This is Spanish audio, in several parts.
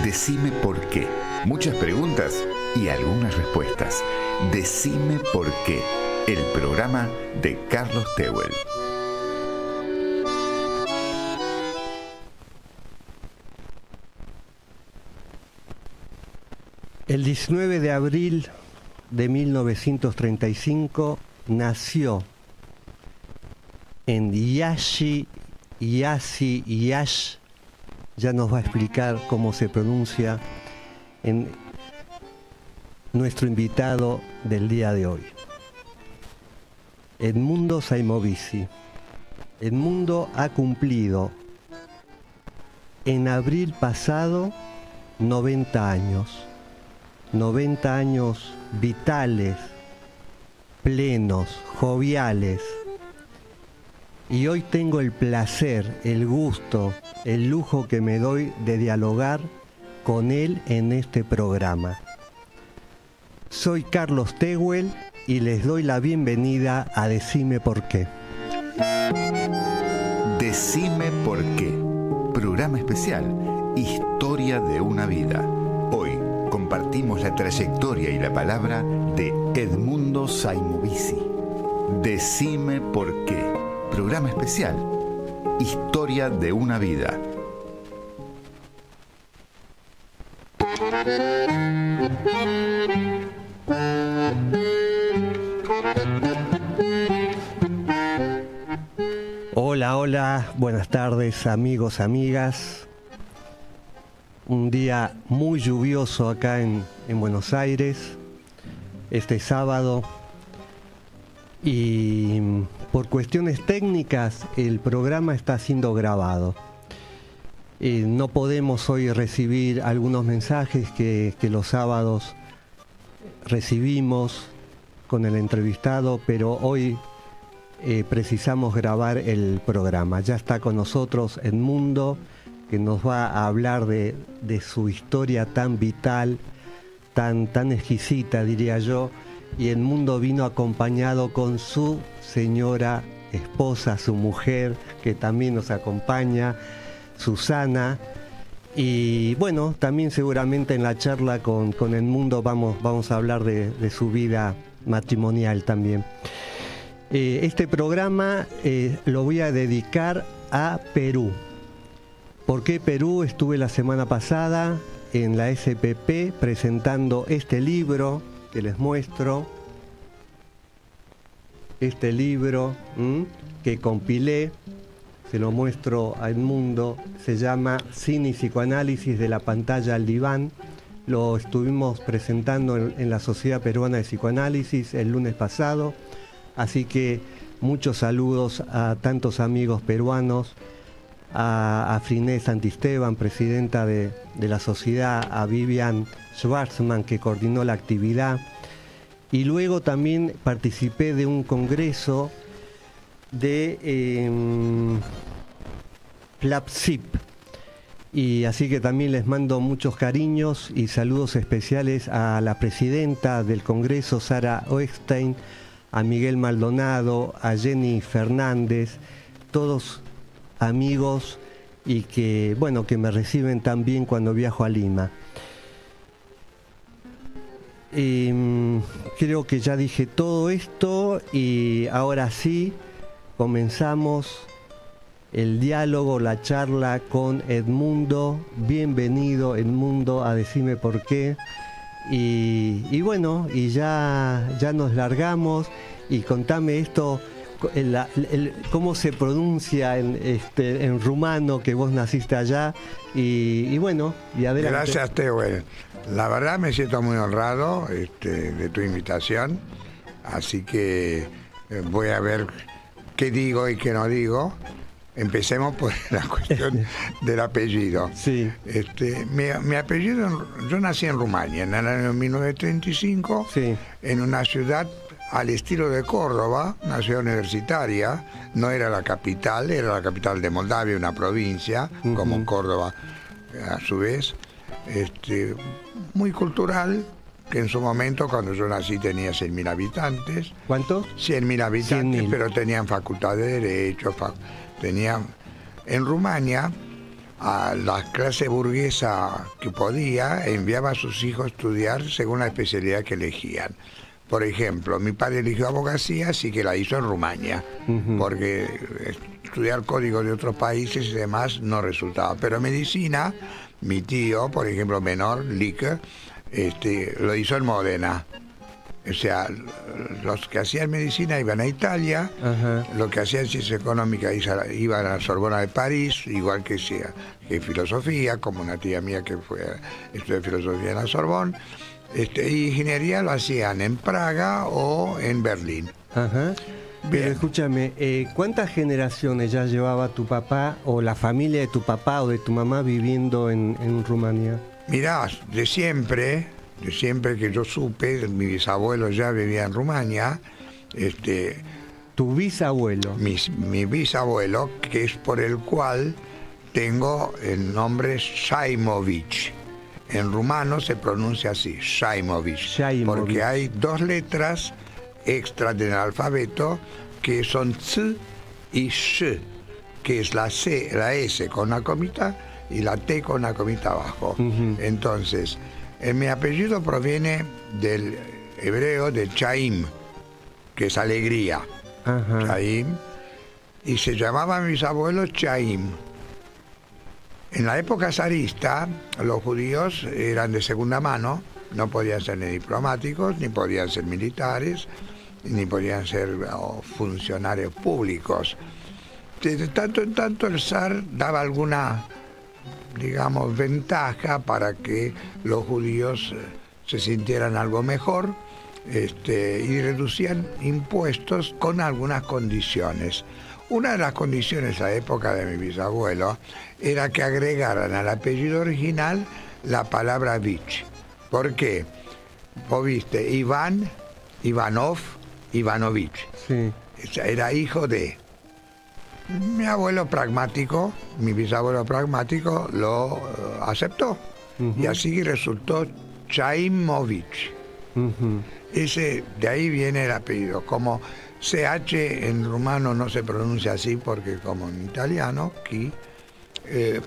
Decime por qué. Muchas preguntas y algunas respuestas. Decime por qué. El programa de Carlos Tehuel. El 19 de abril de 1935 nació en Iași, ya nos va a explicar cómo se pronuncia en nuestro invitado del día de hoy. Edmundo Saimovici. Edmundo ha cumplido en abril pasado 90 años. 90 años vitales, plenos, joviales. Y hoy tengo el placer, el gusto, el lujo que me doy de dialogar con él en este programa. Soy Carlos Tehuel y les doy la bienvenida a Decime por qué. Decime por qué. Programa especial, Historia de una vida. Hoy compartimos la trayectoria y la palabra de Edmundo Saimovici. Decime por qué. Programa especial, Historia de una vida. Hola, hola, buenas tardes amigos, amigas. Un día muy lluvioso acá en Buenos Aires, este sábado, y por cuestiones técnicas el programa está siendo grabado. No podemos hoy recibir algunos mensajes que los sábados recibimos con el entrevistado, pero hoy precisamos grabar el programa. Ya está con nosotros Edmundo, que nos va a hablar de su historia tan vital, tan exquisita, diría yo. Y Edmundo vino acompañado con su señora esposa, su mujer, que también nos acompaña, Susana. Y bueno, también seguramente en la charla con Edmundo vamos a hablar de su vida matrimonial también. Este programa lo voy a dedicar a Perú. ¿Por qué Perú? Estuve la semana pasada en la SPP presentando este libro que les muestro. Este libro que compilé, se lo muestro a Edmundo, se llama Cine y Psicoanálisis de la pantalla al diván. Lo estuvimos presentando en la Sociedad Peruana de Psicoanálisis el lunes pasado. Así que muchos saludos a tantos amigos peruanos, a Friné Santisteban, presidenta de la sociedad, a Vivian Schwarzman, que coordinó la actividad. Y luego también participé de un congreso de FLAPSIP. Y así que también les mando muchos cariños y saludos especiales a la presidenta del congreso, Sara Oechstein, a Miguel Maldonado, a Jenny Fernández, todos amigos y que me reciben tan bien cuando viajo a Lima. Creo que ya dije todo esto y ahora sí comenzamos el diálogo, la charla con Edmundo. Bienvenido, Edmundo, a Decime por qué. Y bueno, y ya nos largamos. Y contame esto, cómo se pronuncia en rumano, que vos naciste allá. Y bueno, y adelante. Gracias, Tehuel. La verdad me siento muy honrado de tu invitación. Así que voy a ver qué digo y qué no digo. Empecemos por la cuestión del apellido. Sí. Mi apellido, yo nací en Rumania en el año 1935, sí, en una ciudad al estilo de Córdoba, una ciudad universitaria. No era la capital, era la capital de Moldavia, una provincia, como Córdoba a su vez. Muy cultural, que en su momento, cuando yo nací, tenía 100.000 habitantes. ¿Cuántos? 100.000 habitantes, 100.000. pero tenían facultad de Derecho, En Rumania a la clase burguesa que podía, enviaba a sus hijos a estudiar según la especialidad que elegían. Por ejemplo, mi padre eligió abogacía, así que la hizo en Rumania, porque estudiar códigos de otros países y demás no resultaba. Pero medicina, mi tío, por ejemplo, menor, Lick, lo hizo en Módena. O sea, los que hacían medicina iban a Italia, los que hacían ciencia económica iban a la Sorbona de París, igual que filosofía, como una tía mía que estudió filosofía en la Sorbona. Y ingeniería lo hacían en Praga o en Berlín. Pero escúchame, ¿cuántas generaciones ya llevaba tu papá o la familia de tu papá o de tu mamá viviendo en Rumania? Mirá, de siempre que yo supe, mi bisabuelo ya vivía en Rumania. ¿Tu bisabuelo? Mi bisabuelo, que es por el cual tengo el nombre Shaimovic. En rumano se pronuncia así, Shaimovic, porque hay 2 letras extra del alfabeto que son ts y sh, que es la S con una comita y la T con una comita abajo. Entonces, mi apellido proviene del hebreo de Chaim, que es alegría. Chaim, y se llamaba mi bisabuelo Chaim. En la época zarista, los judíos eran de segunda mano, no podían ser ni diplomáticos, ni podían ser militares, ni podían ser funcionarios públicos. De tanto en tanto el zar daba alguna, digamos, ventaja para que los judíos se sintieran algo mejor, y reducían impuestos con algunas condiciones. Una de las condiciones a la época de mi bisabuelo era que agregaran al apellido original la palabra Vich. ¿Por qué? Vos viste, Iván, Ivanov, Ivanovich. Sí. Era hijo de... Mi abuelo pragmático, mi bisabuelo pragmático, lo aceptó. Y así resultó Chaimovich. De ahí viene el apellido. Como CH en rumano no se pronuncia así porque como en italiano, aquí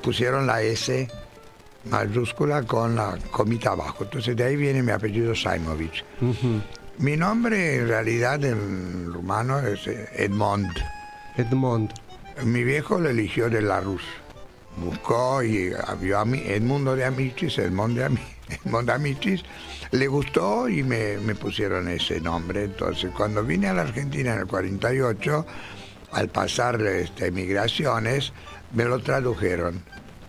pusieron la S mayúscula con la comita abajo. Entonces de ahí viene mi apellido Shaimovic. Mi nombre en realidad en rumano es Edmond. Mi viejo lo eligió de la Rus. Buscó y vio a mí Edmundo de Amicis, Edmond de Amicis. Le gustó y me pusieron ese nombre. Entonces, cuando vine a la Argentina en el 48, al pasar migraciones, me lo tradujeron.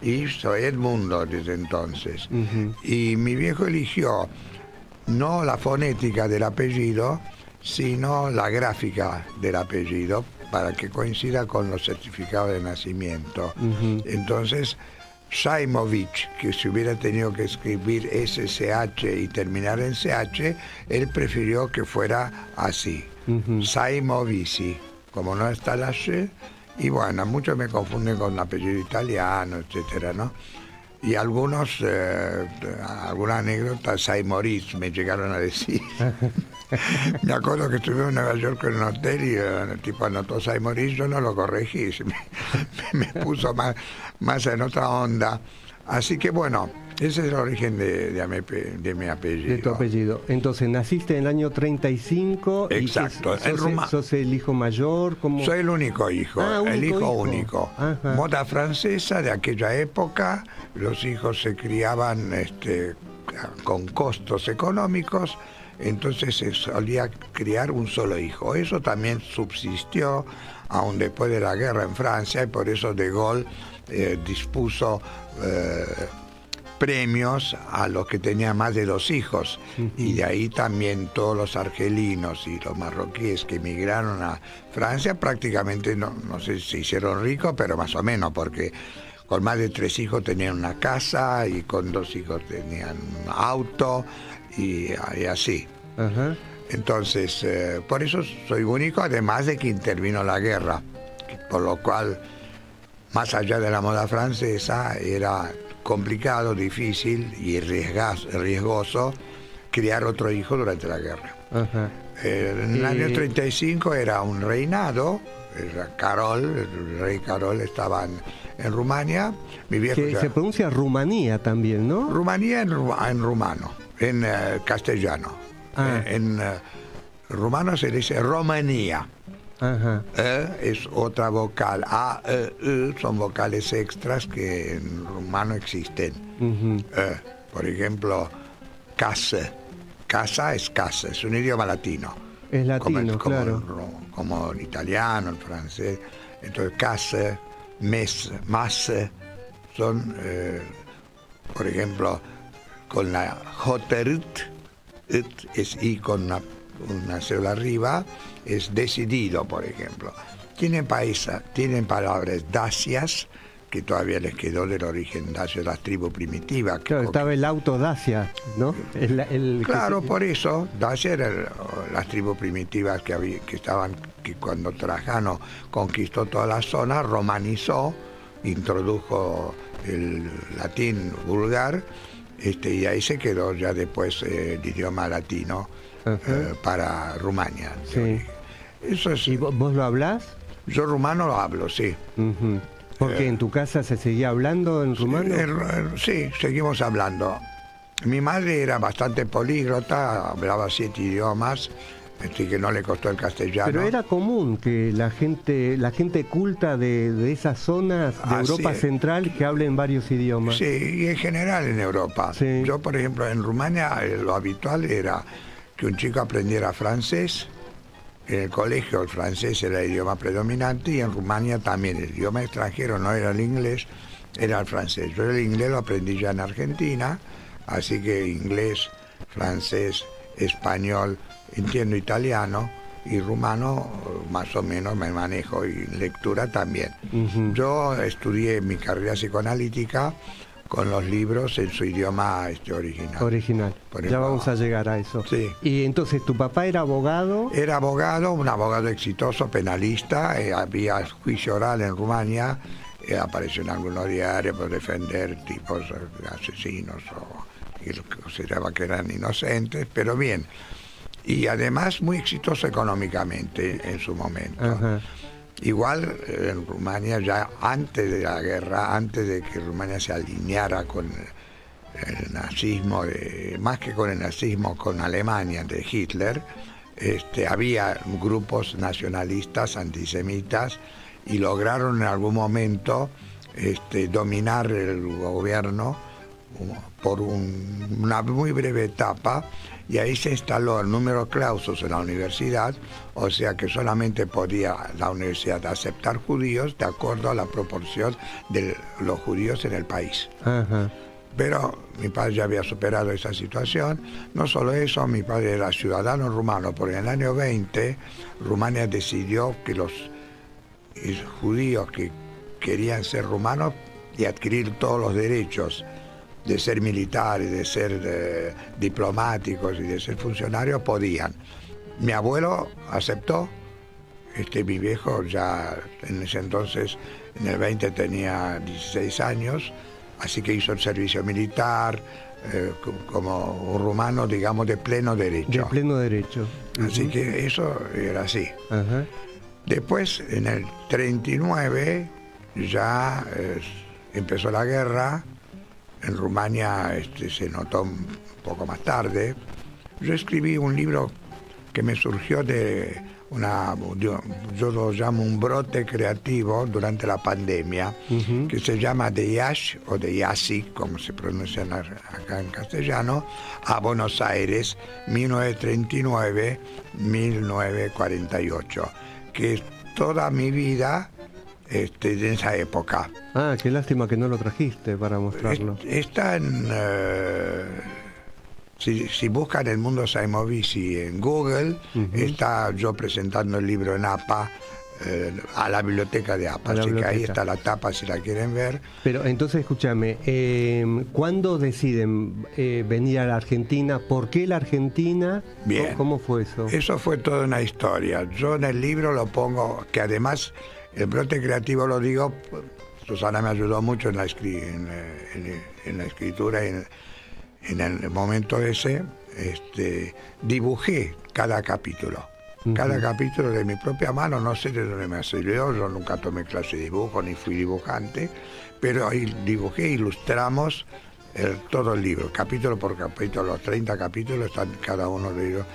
Y soy Edmundo desde entonces. Y mi viejo eligió no la fonética del apellido, sino la gráfica del apellido, para que coincida con los certificados de nacimiento. Entonces, Shaimovic, que si hubiera tenido que escribir SCH y terminar en CH, él prefirió que fuera así, Shaimovici, como no está la Sh, y bueno, muchos me confunden con un apellido italiano, etcétera, ¿no? Y algunas anécdotas, Saimoris, me llegaron a decir. Me acuerdo que estuve en Nueva York en un hotel y el tipo anotó Saimoris, yo no lo corregí, me puso más en otra onda. Así que bueno, ese es el origen de mi apellido. De tu apellido. Entonces, naciste en el año 35. Exacto. ¿Sos el hijo mayor? ¿Cómo? Soy el único hijo, el hijo único. Moda francesa de aquella época, los hijos se criaban con costos económicos, entonces se solía criar un solo hijo. Eso también subsistió aún después de la guerra en Francia, y por eso De Gaulle dispuso premios a los que tenían más de 2 hijos, y de ahí también todos los argelinos y los marroquíes que emigraron a Francia prácticamente, no sé si se hicieron ricos, pero más o menos, porque con más de 3 hijos tenían una casa y con 2 hijos tenían un auto y así. Entonces, por eso soy único, además de que intervino la guerra, por lo cual, más allá de la moda francesa, era complicado, difícil y riesgoso criar otro hijo durante la guerra. En el año 35 era un reinado, Carol, el rey Carol, estaba en Rumania. Mi viejo Que se pronuncia Rumanía también, ¿no? Rumanía en rumano, en castellano. Ah. En rumano se dice Romanía. Ajá. Es otra vocal. A, son vocales extras que en rumano existen. Ujú. Por ejemplo, casa. Casa, es un idioma latino. Es latino, claro. Como el italiano, el francés. Entonces, casa, mes, más, son, por ejemplo, con la J-R-T, es I con una célula arriba, es decidido, por ejemplo. Tienen palabras dacias, que todavía les quedó del origen dacio de las tribus primitivas. Claro, estaba el auto Dacia, ¿no? Claro, por eso, Dacia eran las tribus primitivas que cuando Trajano conquistó toda la zona, romanizó, introdujo el latín vulgar, y ahí se quedó ya después el idioma latino para Rumania. Sí. Eso es, ¿Y vos lo hablás? Yo rumano lo hablo, sí. Uh-huh. ¿Porque en tu casa se seguía hablando en rumano? Sí, seguimos hablando. Mi madre era bastante políglota, hablaba 7 idiomas, así que no le costó el castellano. Pero era común que la gente culta de esas zonas de Europa Central que hablen varios idiomas. Sí, y en general en Europa. Sí. Yo, por ejemplo, en Rumania lo habitual era que un chico aprendiera francés. En el colegio el francés era el idioma predominante y en Rumania también el idioma extranjero no era el inglés, era el francés. Yo el inglés lo aprendí ya en Argentina, así que inglés, francés, español, entiendo italiano y rumano más o menos me manejo, y lectura también. Uh-huh. Yo estudié mi carrera psicoanalítica con los libros en su idioma original. Ya vamos a llegar a eso. Sí. Y entonces, ¿tu papá era abogado? Era abogado, un abogado exitoso, penalista. Había juicio oral en Rumania. Apareció en algunos diarios por defender tipos asesinos o que consideraba que eran inocentes, pero bien. Y además muy exitoso económicamente en su momento. Ajá. Igual en Rumania, ya antes de la guerra, antes de que Rumania se alineara con el nazismo, más que con el nazismo, con Alemania de Hitler, había grupos nacionalistas, antisemitas, y lograron en algún momento dominar el gobierno por una muy breve etapa, y ahí se instaló el número clausus en la universidad, o sea que solamente podía la universidad aceptar judíos de acuerdo a la proporción de los judíos en el país. Ajá. Pero mi padre ya había superado esa situación. No solo eso, mi padre era ciudadano rumano, porque en el año 20 Rumania decidió que los judíos que querían ser rumanos y adquirir todos los derechos de ser militares, de ser diplomáticos y de ser funcionarios, podían. Mi abuelo aceptó, mi viejo ya en ese entonces, en el 20 tenía 16 años, así que hizo el servicio militar, como un rumano, digamos, de pleno derecho. De pleno derecho. Uh-huh. Así que eso era así. Uh-huh. Después, en el 39, ya empezó la guerra. En Rumania se notó un poco más tarde. Yo escribí un libro que me surgió yo lo llamo un brote creativo durante la pandemia, uh-huh, que se llama De Iași, o de Iasi, como se pronuncia acá en castellano, a Buenos Aires, 1939-1948, que es toda mi vida de esa época. Ah, qué lástima que no lo trajiste para mostrarlo. Está en... Si buscan El Mundo Saimovici en Google, uh-huh, está yo presentando el libro en APA, a la biblioteca de APA, así que ahí está la tapa si la quieren ver. Pero entonces escúchame, ¿cuándo deciden venir a la Argentina? ¿Por qué la Argentina? Bien. ¿Cómo fue eso? Eso fue toda una historia. Yo en el libro lo pongo, que además el brote creativo lo digo, Susana me ayudó mucho en la escritura y en el momento ese, dibujé cada capítulo. Cada capítulo de mi propia mano, no sé de dónde me salió, yo nunca tomé clase de dibujo ni fui dibujante, pero ahí dibujé, ilustramos todo el libro, capítulo por capítulo, los 30 capítulos están cada uno de ellos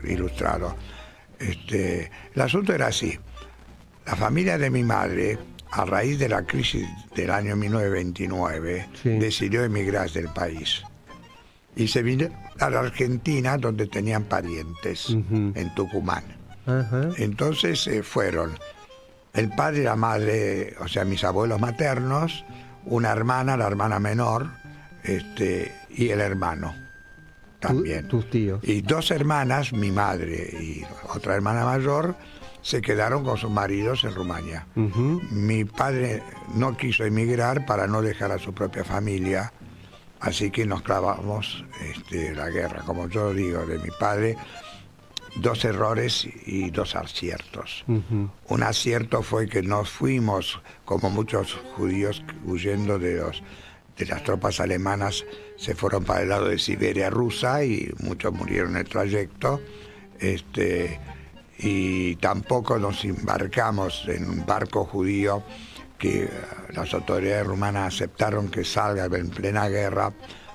ilustrado. El asunto era así: la familia de mi madre, a raíz de la crisis del año 1929, decidió emigrar del país y se vino a la Argentina, donde tenían parientes, en Tucumán. Entonces fueron el padre y la madre, o sea, mis abuelos maternos, una hermana, la hermana menor, y el hermano también. Tus tíos. Y dos hermanas, mi madre y otra hermana mayor, se quedaron con sus maridos en Rumania. Mi padre no quiso emigrar para no dejar a su propia familia, así que nos clavamos la guerra. Como yo digo de mi padre, 2 errores y 2 aciertos. Un acierto fue que nos fuimos, como muchos judíos, huyendo de las tropas alemanas, se fueron para el lado de Siberia rusa y muchos murieron en el trayecto. Y tampoco nos embarcamos en un barco judío que las autoridades rumanas aceptaron que salga en plena guerra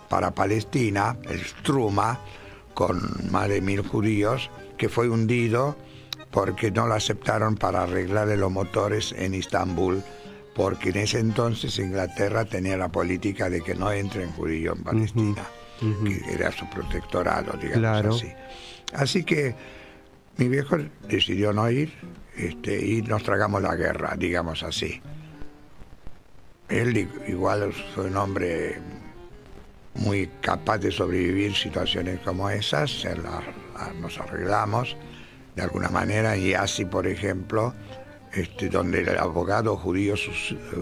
para Palestina, el Struma, con más de 1000 judíos, que fue hundido porque no lo aceptaron para arreglarle los motores en Istambul, porque en ese entonces Inglaterra tenía la política de que no entren judíos en Palestina, que era su protectorado, digamos así. Así que mi viejo decidió no ir y nos tragamos la guerra, digamos así. Él igual fue un hombre muy capaz de sobrevivir situaciones como esas, nos arreglamos de alguna manera. Y así, por ejemplo, donde el abogado judío,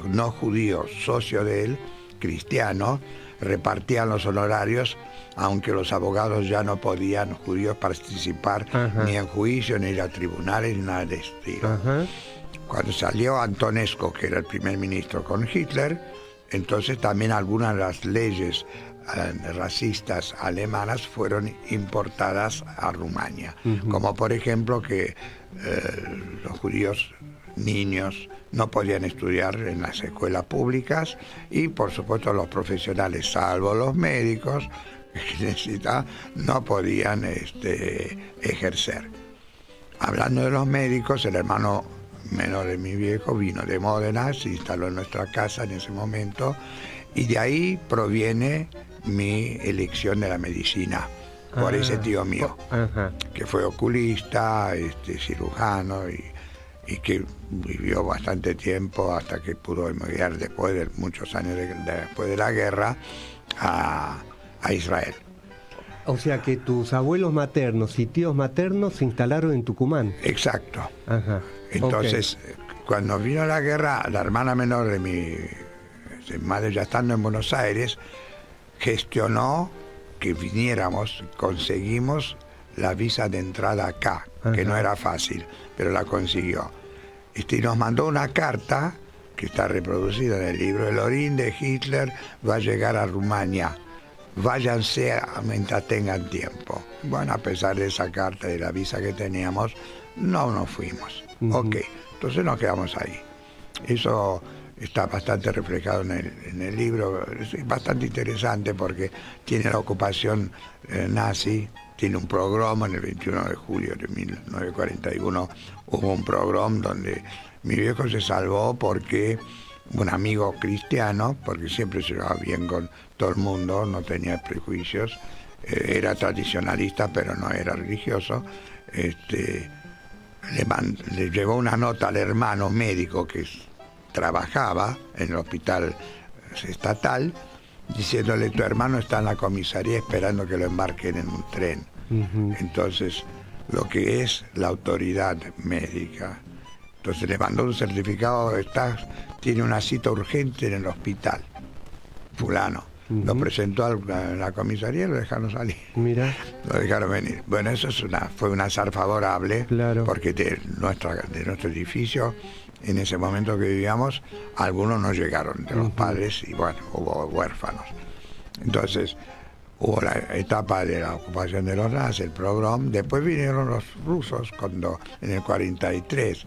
no judío, socio de él, cristiano, repartían los honorarios, aunque los abogados ya no podían, judíos, participar ni en juicio, ni ir a tribunales, ni nada de estilo. Cuando salió Antonescu, que era el primer ministro, con Hitler, entonces también algunas de las leyes racistas alemanas fueron importadas a Rumania, como por ejemplo que los judíos niños no podían estudiar en las escuelas públicas, y por supuesto los profesionales, salvo los médicos que necesitaban, no podían ejercer. Hablando de los médicos, el hermano menor de mi viejo vino de Módena, se instaló en nuestra casa en ese momento, y de ahí proviene mi elección de la medicina, por ese tío mío, que fue oculista, cirujano, y que vivió bastante tiempo hasta que pudo emigrar después de muchos años después de la guerra a Israel. O sea que tus abuelos maternos y tíos maternos se instalaron en Tucumán. Exacto. Entonces, cuando vino la guerra, la hermana menor de mi madre, ya estando en Buenos Aires, gestionó que viniéramos, conseguimos la visa de entrada acá, que no era fácil, pero la consiguió. Y nos mandó una carta, que está reproducida en el libro, el orín de Hitler va a llegar a Rumania. Váyanse mientras tengan tiempo. Bueno, a pesar de esa carta y de la visa que teníamos, no nos fuimos. Entonces nos quedamos ahí. Eso está bastante reflejado en el libro. Es bastante interesante porque tiene la ocupación nazi, tiene un pogrom en el 21 de julio de 1941. Hubo un pogrom donde mi viejo se salvó porque un amigo cristiano, porque siempre se llevaba bien con todo el mundo, no tenía prejuicios, era tradicionalista pero no era religioso, le llevó una nota al hermano médico que trabajaba en el hospital estatal, diciéndole: tu hermano está en la comisaría esperando que lo embarquen en un tren. Entonces, lo que es la autoridad médica. Entonces le mandó un certificado, tiene una cita urgente en el hospital, fulano. Lo presentó a la comisaría y lo dejaron salir. Mira. Lo dejaron venir. Bueno, eso fue un azar favorable, porque de nuestro edificio, en ese momento que vivíamos, algunos no llegaron de los padres y bueno, hubo huérfanos. Entonces, hubo la etapa de la ocupación de los nazis, el pogrom. Después vinieron los rusos, cuando en el 43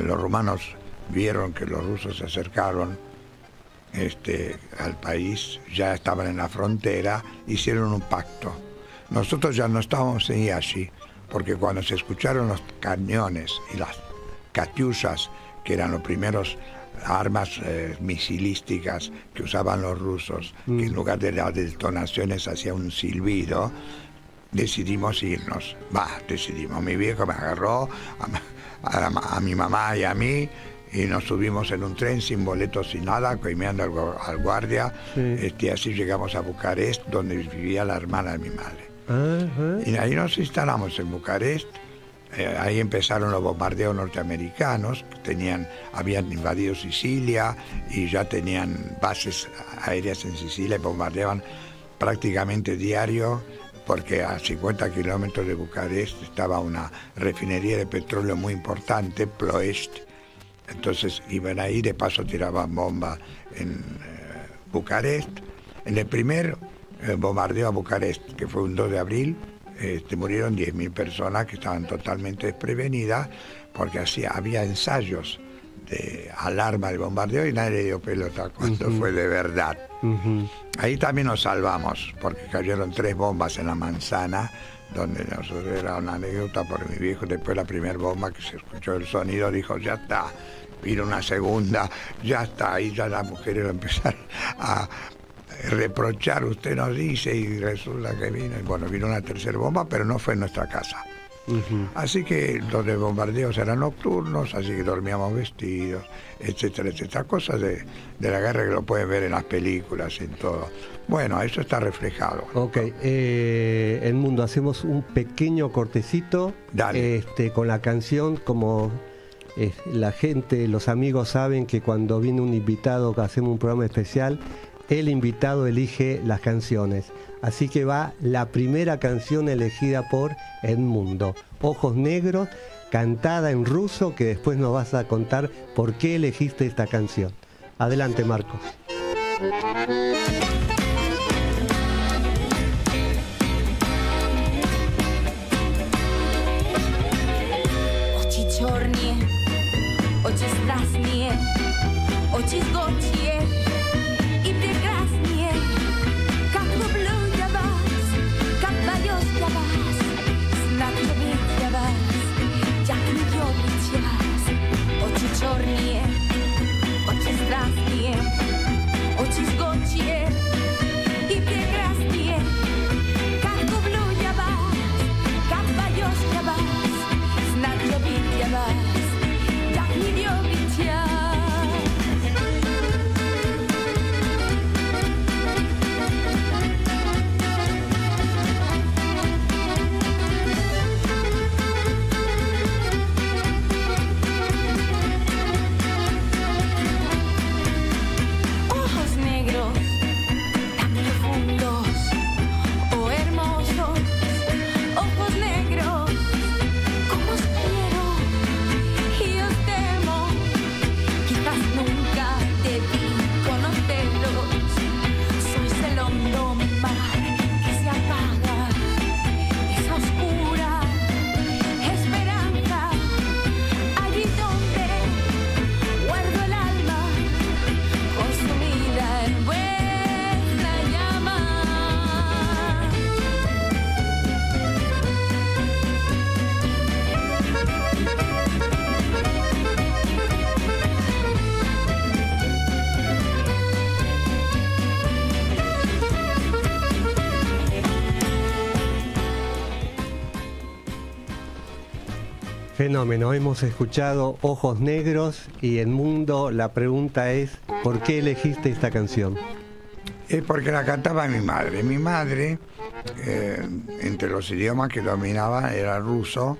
los rumanos vieron que los rusos se acercaron al país, ya estaban en la frontera, hicieron un pacto. Nosotros ya no estábamos en Iași, porque cuando se escucharon los cañones y las katyushas, que eran los primeros armas misilísticas que usaban los rusos, que en lugar de las detonaciones hacía un silbido, decidimos irnos. Decidimos. Mi viejo me agarró, a mi mamá y a mí, y nos subimos en un tren sin boletos, sin nada, coimeando al guardia. Sí. Así llegamos a Bucarest, donde vivía la hermana de mi madre. Y ahí nos instalamos en Bucarest. Ahí empezaron los bombardeos norteamericanos, habían invadido Sicilia y ya tenían bases aéreas en Sicilia y bombardeaban prácticamente diario, porque a 50 kilómetros de Bucarest estaba una refinería de petróleo muy importante, Ploiești. Entonces iban ahí, de paso tiraban bombas en Bucarest. En el primer bombardeo a Bucarest, que fue un 2 de abril, murieron 10.000 personas que estaban totalmente desprevenidas, porque había ensayos de alarma de bombardeo y nadie le dio pelota cuando fue de verdad. Ahí también nos salvamos, porque cayeron 3 bombas en la manzana, donde nosotros era una anécdota, porque mi viejo, después de la primera bomba que se escuchó el sonido, dijo, ya está. Vino una segunda, ya está. Ahí ya las mujeres lo empezaron a reprochar, usted nos dice, y resulta que vino una tercera bomba, pero no fue en nuestra casa. Así que los de bombardeos eran nocturnos, así que dormíamos vestidos, etcétera, etcétera. Cosas de la guerra que lo pueden ver en las películas, en todo. Bueno, eso está reflejado. Ok, Edmundo, hacemos un pequeño cortecito. Dale. Con la canción, como la gente, los amigos saben que cuando viene un invitado que hacemos un programa especial, el invitado elige las canciones. Así que va la primera canción elegida por Edmundo, Ojos Negros, cantada en ruso, que después nos vas a contar por qué elegiste esta canción. Adelante, Marcos. Oči čornie, oči strasnie, oči zgocie i прекрасnie. Как люблю я вас, как боюсь я вас, знак любить я вас, jak nie lubić я вас. Oči čornie, oči strasnie, oči zgocie i прекрасnie. Как люблю я вас, как боюсь я вас, знак любить я вас, jak nie lubić я. Ojos negros, tan profundos, oh hermosos, ojos negros, como os quiero y os temo. Quizás nunca debí conoceros, sois el hondo mar que se apaga, esa oscura esperanza, allí donde guardo el alma, consumida en vuestra llama. Fenómeno, hemos escuchado Ojos Negros y Edmundo, la pregunta es, ¿por qué elegiste esta canción? Es porque la cantaba mi madre. Mi madre, entre los idiomas que dominaba, era el ruso,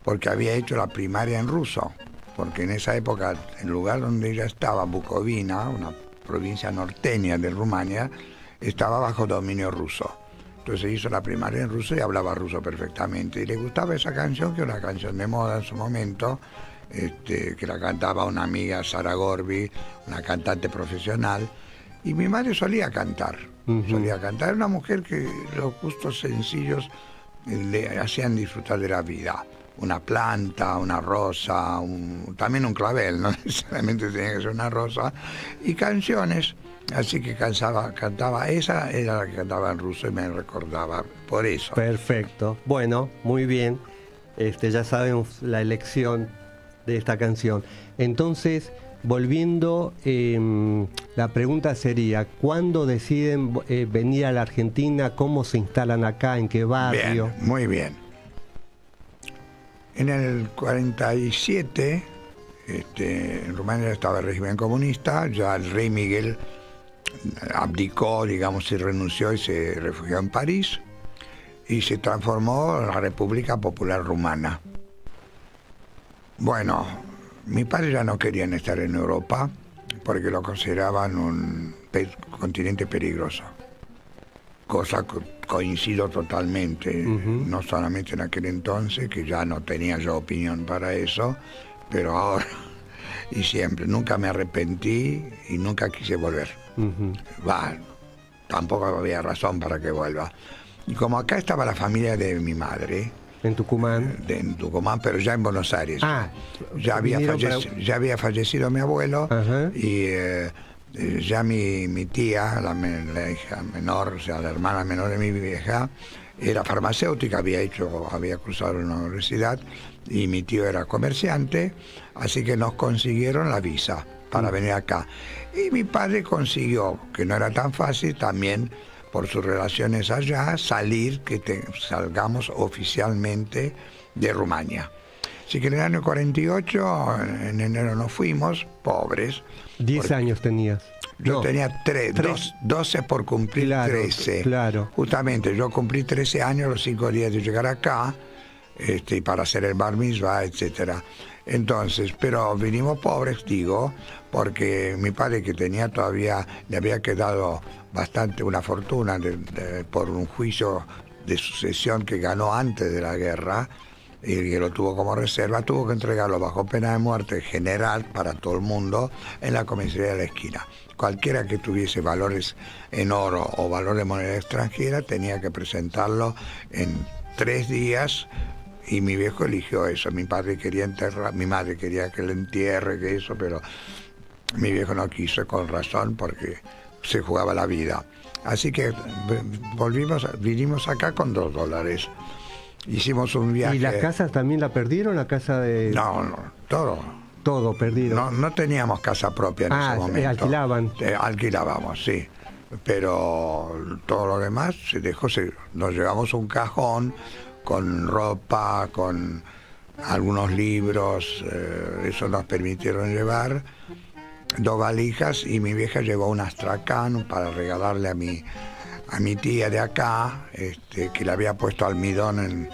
porque había hecho la primaria en ruso. Porque en esa época, el lugar donde ella estaba, Bucovina, una provincia norteña de Rumania, estaba bajo dominio ruso. Entonces hizo la primaria en ruso y hablaba ruso perfectamente. Y le gustaba esa canción, que era una canción de moda en su momento, que la cantaba una amiga, Sara Gorby, una cantante profesional. Y mi madre solía cantar, solía cantar. Era una mujer que los gustos sencillos le hacían disfrutar de la vida. Una planta, una rosa, también un clavel, no necesariamente tenía que ser una rosa, y canciones. Así que cantaba, esa era la que cantaba en ruso y me recordaba por eso. Perfecto. Bueno, muy bien. Ya sabemos la elección de esta canción. Entonces, volviendo, la pregunta sería, ¿cuándo deciden venir a la Argentina? ¿Cómo se instalan acá? ¿En qué barrio? Bien, muy bien. En el 47, en Rumania estaba el régimen comunista, ya el rey Miguel abdicó, digamos, y renunció y se refugió en París y se transformó en la República Popular Rumana. Bueno, mis padres ya no querían estar en Europa porque lo consideraban un continente peligroso. Cosa que coincido totalmente, no solamente en aquel entonces, que ya no tenía yo opinión para eso, pero ahora y siempre. Nunca me arrepentí y nunca quise volver. Tampoco había razón para que vuelva. Y como acá estaba la familia de mi madre, ¿En Tucumán? En Tucumán, pero ya en Buenos Aires. Ya había fallecido mi abuelo. Ajá. Y ya mi tía, la hija menor, o sea, la hermana menor de mi vieja, era farmacéutica, había cruzado la universidad, y mi tío era comerciante, así que nos consiguieron la visa para venir acá. Y mi padre consiguió, que no era tan fácil, también por sus relaciones allá, salgamos oficialmente de Rumania. Así que en el año 48, en enero nos fuimos, pobres. 10 años tenías. Yo tenía 12 por cumplir, claro, 13. Claro. Justamente, yo cumplí 13 años los 5 días de llegar acá, y para hacer el bar mitzvah, etcétera. Entonces, pero vinimos pobres, digo, porque mi padre, que tenía todavía, le había quedado bastante una fortuna por un juicio de sucesión que ganó antes de la guerra, y que lo tuvo como reserva, tuvo que entregarlo bajo pena de muerte general para todo el mundo en la comisaría de la esquina. Cualquiera que tuviese valores en oro o valor de moneda extranjera tenía que presentarlo en 3 días, y mi viejo eligió eso. Mi padre quería enterrar, mi madre quería que le entierre, que eso, pero mi viejo no quiso, con razón, porque se jugaba la vida. Así que vinimos acá con $2. Hicimos un viaje. ¿Y las casas también la perdieron? ¿La casa de...? No, todo. Todo perdido. No teníamos casa propia en ese momento. Alquilaban. Alquilábamos, sí. Pero todo lo demás se dejó. Nos llevamos un cajón con ropa, con algunos libros, eso nos permitieron llevar 2 valijas, y mi vieja llevó un astracán para regalarle a mi tía de acá, que le había puesto almidón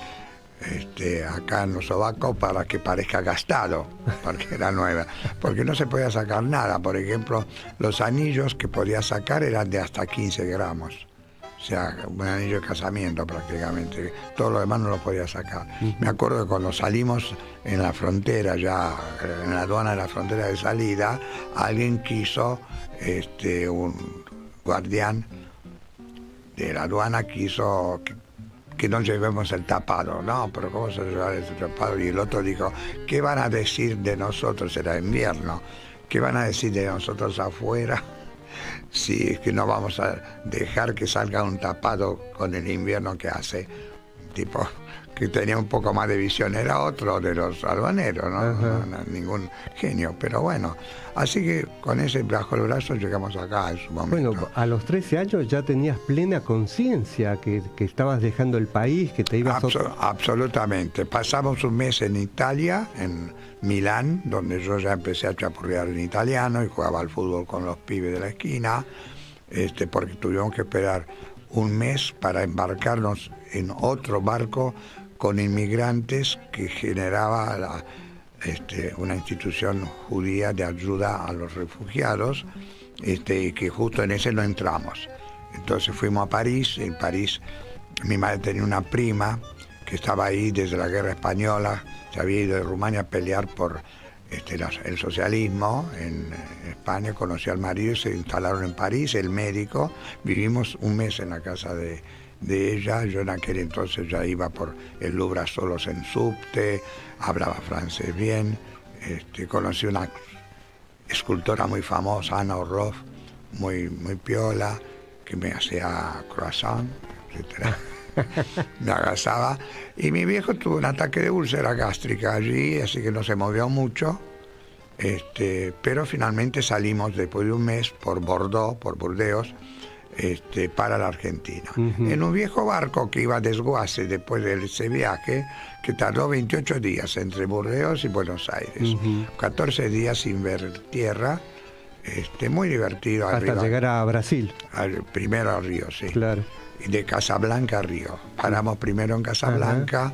acá en los sobacos para que parezca gastado, porque era nueva, porque no se podía sacar nada. Por ejemplo, los anillos que podía sacar eran de hasta 15 gramos, o sea, un anillo de casamiento prácticamente. Todo lo demás no lo podía sacar. Me acuerdo que cuando salimos en la frontera, ya en la aduana de la frontera de salida, alguien quiso, un guardián de la aduana quiso que no llevemos el tapado. No, pero ¿cómo se lleva el tapado? Y el otro dijo, ¿qué van a decir de nosotros? Era invierno. ¿Qué van a decir de nosotros afuera si es que no vamos a dejar que salga un tapado con el invierno que hace? Tipo que tenía un poco más de visión, era otro de los albaneros, ¿no? No, ningún genio, pero bueno. Así que con ese bajo el brazo llegamos acá en su momento. Bueno, a los 13 años ya tenías plena conciencia que estabas dejando el país, que te ibas Absolutamente. Pasamos un mes en Italia, en Milán, donde yo ya empecé a chapurrear en italiano y jugaba al fútbol con los pibes de la esquina, porque tuvimos que esperar un mes para embarcarnos en otro barco con inmigrantes que generaba una institución judía de ayuda a los refugiados, y que justo en ese no entramos. Entonces fuimos a París. En París mi madre tenía una prima que estaba ahí desde la guerra española, se había ido de Rumania a pelear por el socialismo en España, conocí al marido y se instalaron en París, el médico. Vivimos un mes en la casa de ella. Yo en aquel entonces ya iba por el Louvre solos en subte, hablaba francés bien. Conocí una escultora muy famosa, Anna Orloff, muy piola, que me hacía croissant, etcétera. Me agasaba. Y mi viejo tuvo un ataque de úlcera gástrica allí, así que no se movió mucho. Pero finalmente salimos después de un mes por Bordeaux, por Burdeos, para la Argentina. En un viejo barco que iba a desguace después de ese viaje, que tardó 28 días entre Burdeos y Buenos Aires. 14 días sin ver tierra. Muy divertido. Hasta arriba, llegar a Brasil. Primero a Río, sí. Claro. Y de Casablanca a Río. Paramos primero en Casablanca.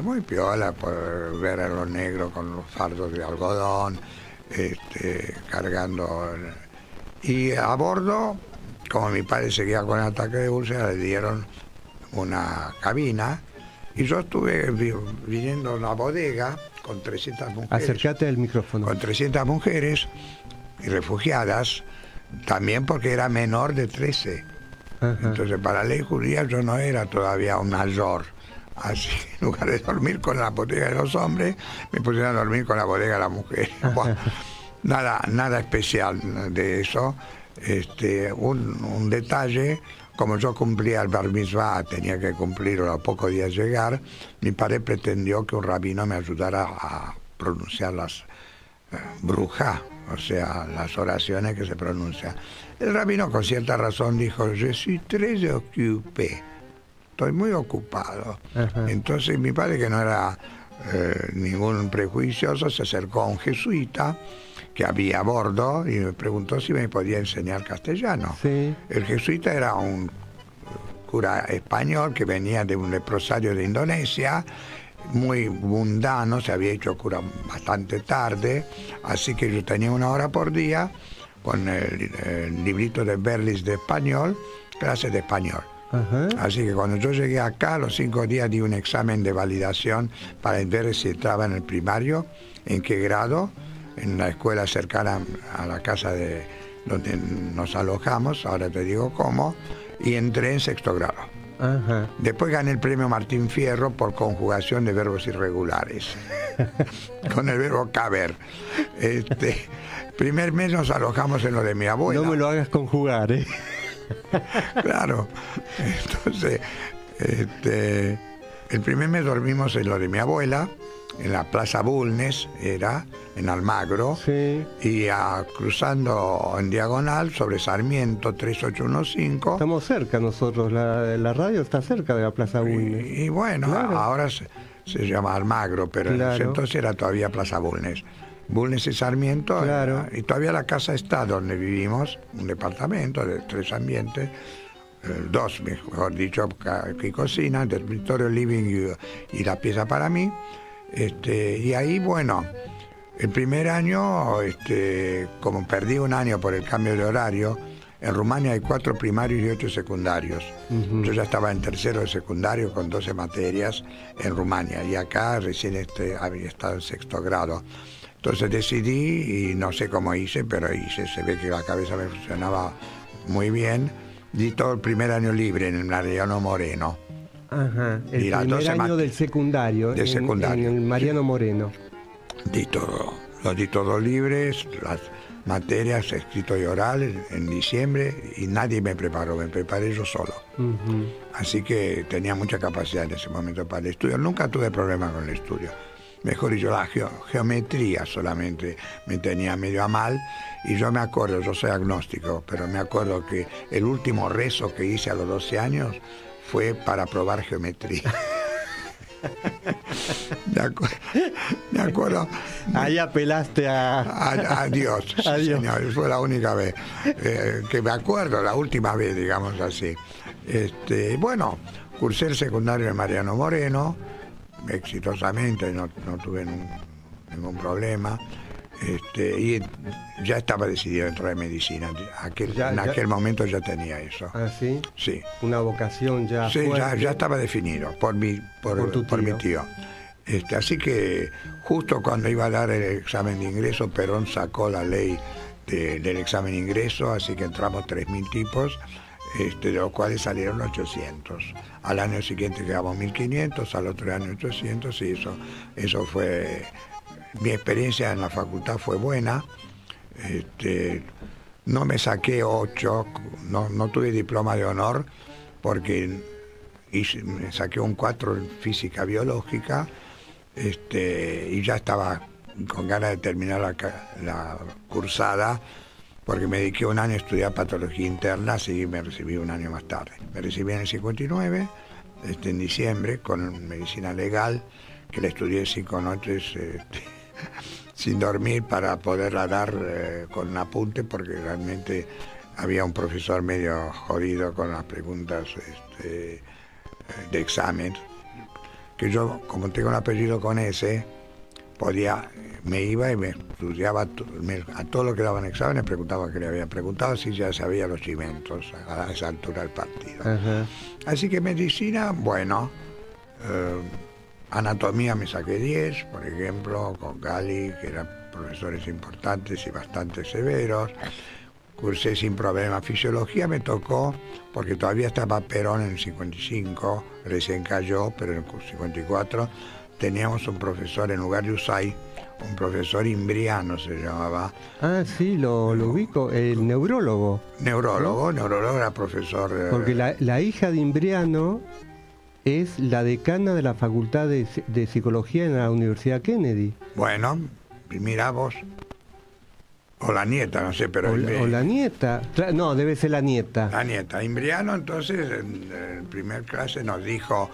Muy piola por ver a los negros con los fardos de algodón, cargando. Y a bordo, como mi padre seguía con el ataque de úlcera, le dieron una cabina y yo estuve viniendo a una bodega con 300 mujeres. Acércate al micrófono. Con 300 mujeres y refugiadas, también porque era menor de 13. Entonces, para la ley judía yo no era todavía un mayor. Así que en lugar de dormir con la bodega de los hombres, me pusieron a dormir con la bodega de las mujeres. Bueno, nada especial de eso. Un detalle, como yo cumplía el bar mitzvah, tenía que cumplirlo a pocos días llegar, mi padre pretendió que un rabino me ayudara a pronunciar las brujas, o sea, las oraciones que se pronuncian. El rabino con cierta razón dijo: "Je suis très occupé", estoy muy ocupado. Entonces mi padre, que no era ningún prejuicioso, se acercó a un jesuita que había a bordo y me preguntó si me podía enseñar castellano. Sí. El jesuita era un cura español que venía de un leprosario de Indonesia, muy mundano, se había hecho cura bastante tarde, así que yo tenía 1 hora por día con el librito de Berlis de español, clase de español. Así que cuando yo llegué acá, a los 5 días di un examen de validación para ver si entraba en el primario, en qué grado, en la escuela cercana a la casa donde nos alojamos, ahora te digo cómo, y entré en 6º grado. Después gané el premio Martín Fierro por conjugación de verbos irregulares, con el verbo caber. Primer mes nos alojamos en lo de mi abuela. No me lo hagas conjugar, ¿eh? Claro. Entonces, el primer mes dormimos en lo de mi abuela, en la Plaza Bulnes, era en Almagro, sí. Y cruzando en diagonal sobre Sarmiento 3815. Estamos cerca nosotros, la radio está cerca de la Plaza Bulnes. Y bueno, claro. Ahora se llama Almagro, pero claro. En ese entonces era todavía Plaza Bulnes. Bulnes y Sarmiento, claro. Y todavía la casa está donde vivimos, un departamento de 3 ambientes, 2 mejor dicho, que cocina, dormitorio, living y la pieza para mí. Y ahí, bueno, el primer año, como perdí un año por el cambio de horario, en Rumania hay 4 primarios y 8 secundarios. Yo ya estaba en 3º de secundario con 12 materias en Rumania, y acá recién había estado en 6º grado. Entonces decidí, y no sé cómo hice, pero hice, se ve que la cabeza me funcionaba muy bien. Di todo el primer año libre en el Mariano Moreno. El primer año del secundario, en el Mariano Moreno. Di todo, lo di todo libre, las materias, escrito y oral, en diciembre, y nadie me preparó, me preparé yo solo. Así que tenía mucha capacidad en ese momento para el estudio. Nunca tuve problema con el estudio. Mejor dicho, la geometría solamente me tenía medio a mal, y yo me acuerdo, yo soy agnóstico, pero me acuerdo que el último rezo que hice a los 12 años fue para probar geometría. Me acuerdo. Ahí apelaste a Dios, a Dios. Señor, fue la única vez que me acuerdo, la última vez, digamos así. Bueno, cursé el secundario de Mariano Moreno, exitosamente, no tuve ningún problema. Y ya estaba decidido a entrar en medicina. En aquel momento ya tenía eso. ¿Ah, sí? Sí. Una vocación ya. Sí, fuerte. ya estaba definido por mi tío. Así que justo cuando iba a dar el examen de ingreso, Perón sacó la ley del examen de ingreso, así que entramos 3.000 tipos, de los cuales salieron 800. Al año siguiente quedamos 1.500, al otro año 800, y eso fue... Mi experiencia en la facultad fue buena. No me saqué 8, no tuve diploma de honor, porque me saqué un 4 en física biológica, y ya estaba con ganas de terminar la cursada, porque me dediqué un año a estudiar patología interna, así me recibí un año más tarde. Me recibí en el 59, en diciembre, con medicina legal, que la estudié 5 noches sin dormir para poderla dar con un apunte, porque realmente había un profesor medio jodido con las preguntas de examen, que yo, como tengo un apellido con S, me iba y me estudiaba a todo lo que daban exámenes, preguntaba qué le habían preguntado, si ya sabía los cimentos a esa altura del partido. Ajá. Así que medicina, bueno, anatomía me saqué 10, por ejemplo, con Gali, que eran profesores importantes y bastante severos. Cursé sin problema. Fisiología me tocó, porque todavía estaba Perón en el 55, recién cayó, pero en el 54 teníamos un profesor en lugar de Usay, un profesor Imbriano se llamaba. Ah, sí, lo ubico, el neurólogo. Neurólogo era profesor. Porque la hija de Imbriano es la decana de la Facultad de Psicología en la Universidad Kennedy. Bueno, mira vos. O la nieta, no sé, pero... O la nieta. No, debe ser la nieta. La nieta. Imbriano, entonces, en primer clase nos dijo,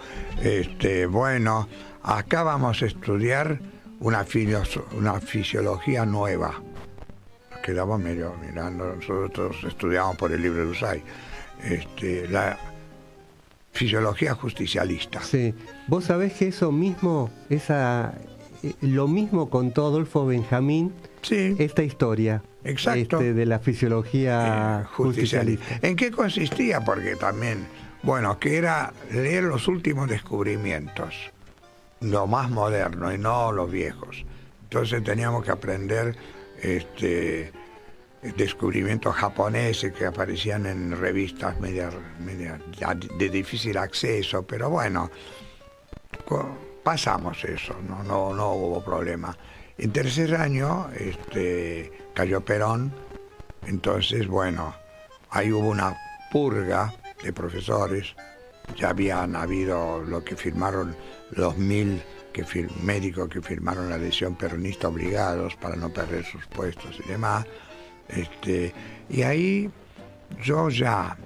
bueno, acá vamos a estudiar una fisiología nueva. Nos quedamos medio mirando, nosotros estudiamos por el libro de Usay. La fisiología justicialista. Sí. Vos sabés que eso mismo, lo mismo contó Adolfo Benjamín, sí, esta historia. Exacto. De la fisiología justicialista. ¿En qué consistía? Porque también, bueno, que era leer los últimos descubrimientos, lo más moderno y no los viejos. Entonces teníamos que aprender descubrimientos japoneses que aparecían en revistas media de difícil acceso, pero bueno, pasamos eso, no hubo problema. En tercer año cayó Perón, entonces, bueno, ahí hubo una purga de profesores, ya habían habido lo que firmaron los 1.000 médicos que firmaron la adhesión peronista obligados para no perder sus puestos y demás, y ahí yo ya,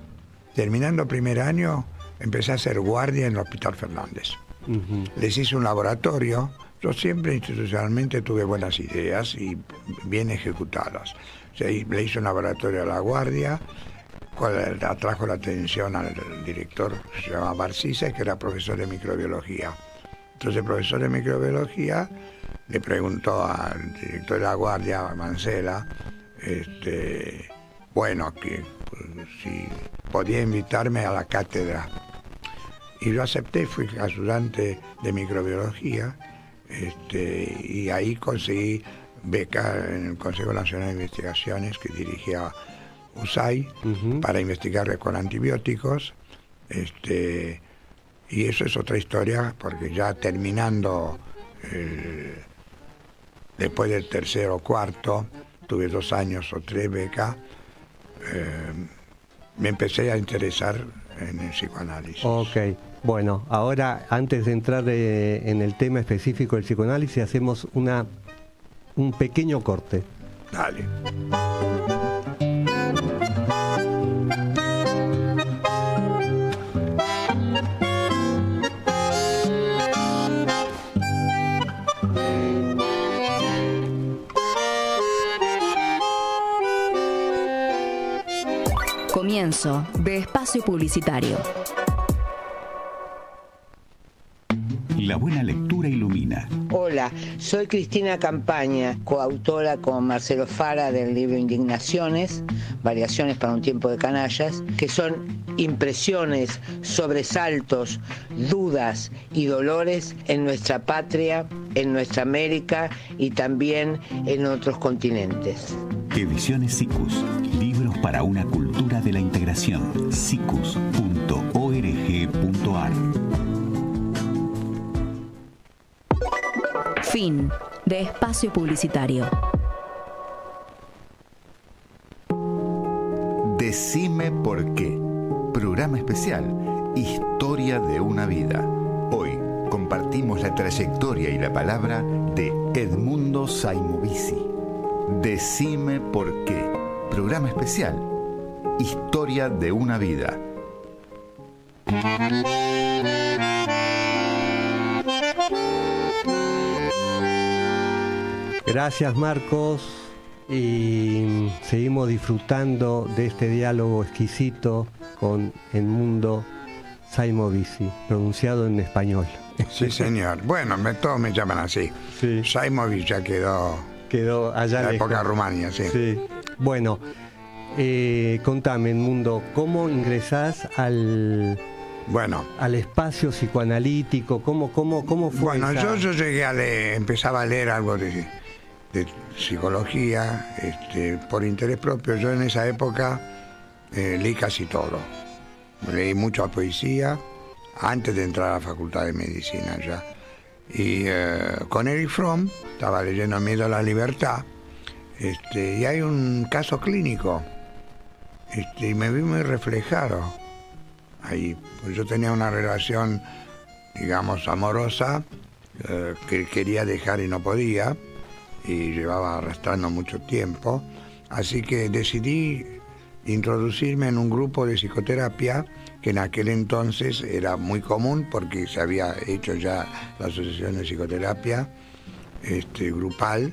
terminando primer año, empecé a hacer guardia en el Hospital Fernández. Uh-huh. Les hice un laboratorio. Yo siempre institucionalmente tuve buenas ideas y bien ejecutadas. O sea, le hice un laboratorio a la guardia, cual atrajo la atención al director, que se llamaba Barcisa, que era profesor de microbiología. Entonces el profesor de microbiología le preguntó al director de la guardia, Mancela, bueno, que si podía invitarme a la cátedra. Y yo acepté, fui ayudante de microbiología, y ahí conseguí beca en el Consejo Nacional de Investigaciones que dirigía Usay, uh-huh, para investigar con antibióticos, y eso es otra historia, porque ya terminando después del tercero o cuarto, tuve 2 años o 3 becas, me empecé a interesar en el psicoanálisis. Ok, bueno, ahora antes de entrar en el tema específico del psicoanálisis, hacemos un pequeño corte. Dale. Comienzo de espacio publicitario. La buena lectura ilumina. Hola, soy Cristina Campaña, coautora con Marcelo Fara del libro Indignaciones, Variaciones para un tiempo de canallas, que son impresiones, sobresaltos, dudas y dolores en nuestra patria, en nuestra América y también en otros continentes. Ediciones SICUS. Libros para una cultura de la integración. sicus.org.ar. Fin de espacio publicitario. Decime por qué. Programa especial Historia de una vida. Hoy compartimos la trayectoria y la palabra de Edmundo Saimovisi. Decime por qué. Programa especial Historia de una vida. Gracias, Marcos, y seguimos disfrutando de este diálogo exquisito con Edmundo Saimovisi, pronunciado en español. Sí, señor. Bueno, todos me llaman así. Sí. Saimovich ya quedó allá en la lejos. época Rumania, sí. Sí. Bueno, contame, Edmundo, ¿cómo ingresás al espacio psicoanalítico? ¿Cómo fue? Bueno, yo llegué a leer, empezaba a leer algo de psicología, por interés propio. Yo en esa época leí casi todo. Leí mucha poesía antes de entrar a la Facultad de Medicina ya. Y con Erich Fromm estaba leyendo Miedo a la Libertad, y hay un caso clínico, y me vi muy reflejado ahí. Pues yo tenía una relación, digamos, amorosa, que quería dejar y no podía, y llevaba arrastrando mucho tiempo, así que decidí introducirme en un grupo de psicoterapia que en aquel entonces era muy común porque se había hecho ya la Asociación de Psicoterapia grupal,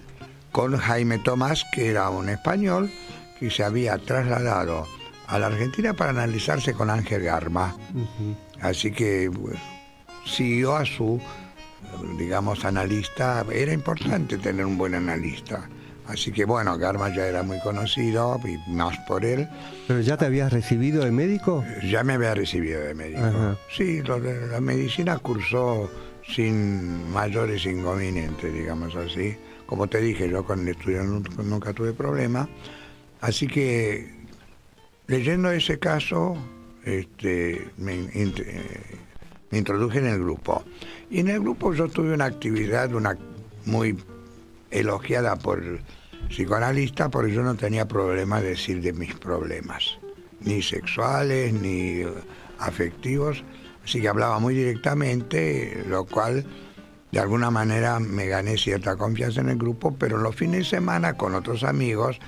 con Jaime Tomás, que era un español que se había trasladado a la Argentina para analizarse con Ángel Garma. Así que siguió a su, digamos, analista. Era importante tener un buen analista. Así que bueno, Garma ya era muy conocido y más por él. ¿Pero ya te habías recibido de médico? Ya me había recibido de médico. Ajá. Sí, la medicina cursó sin mayores inconvenientes, digamos así. Como te dije, yo con el estudio nunca tuve problema. Así que leyendo ese caso, me introduje en el grupo. Y en el grupo yo tuve una actividad muy elogiada por el psicoanalista, porque yo no tenía problema de decir de mis problemas, ni sexuales, ni afectivos, así que hablaba muy directamente, lo cual de alguna manera me gané cierta confianza en el grupo, pero en los fines de semana con otros amigos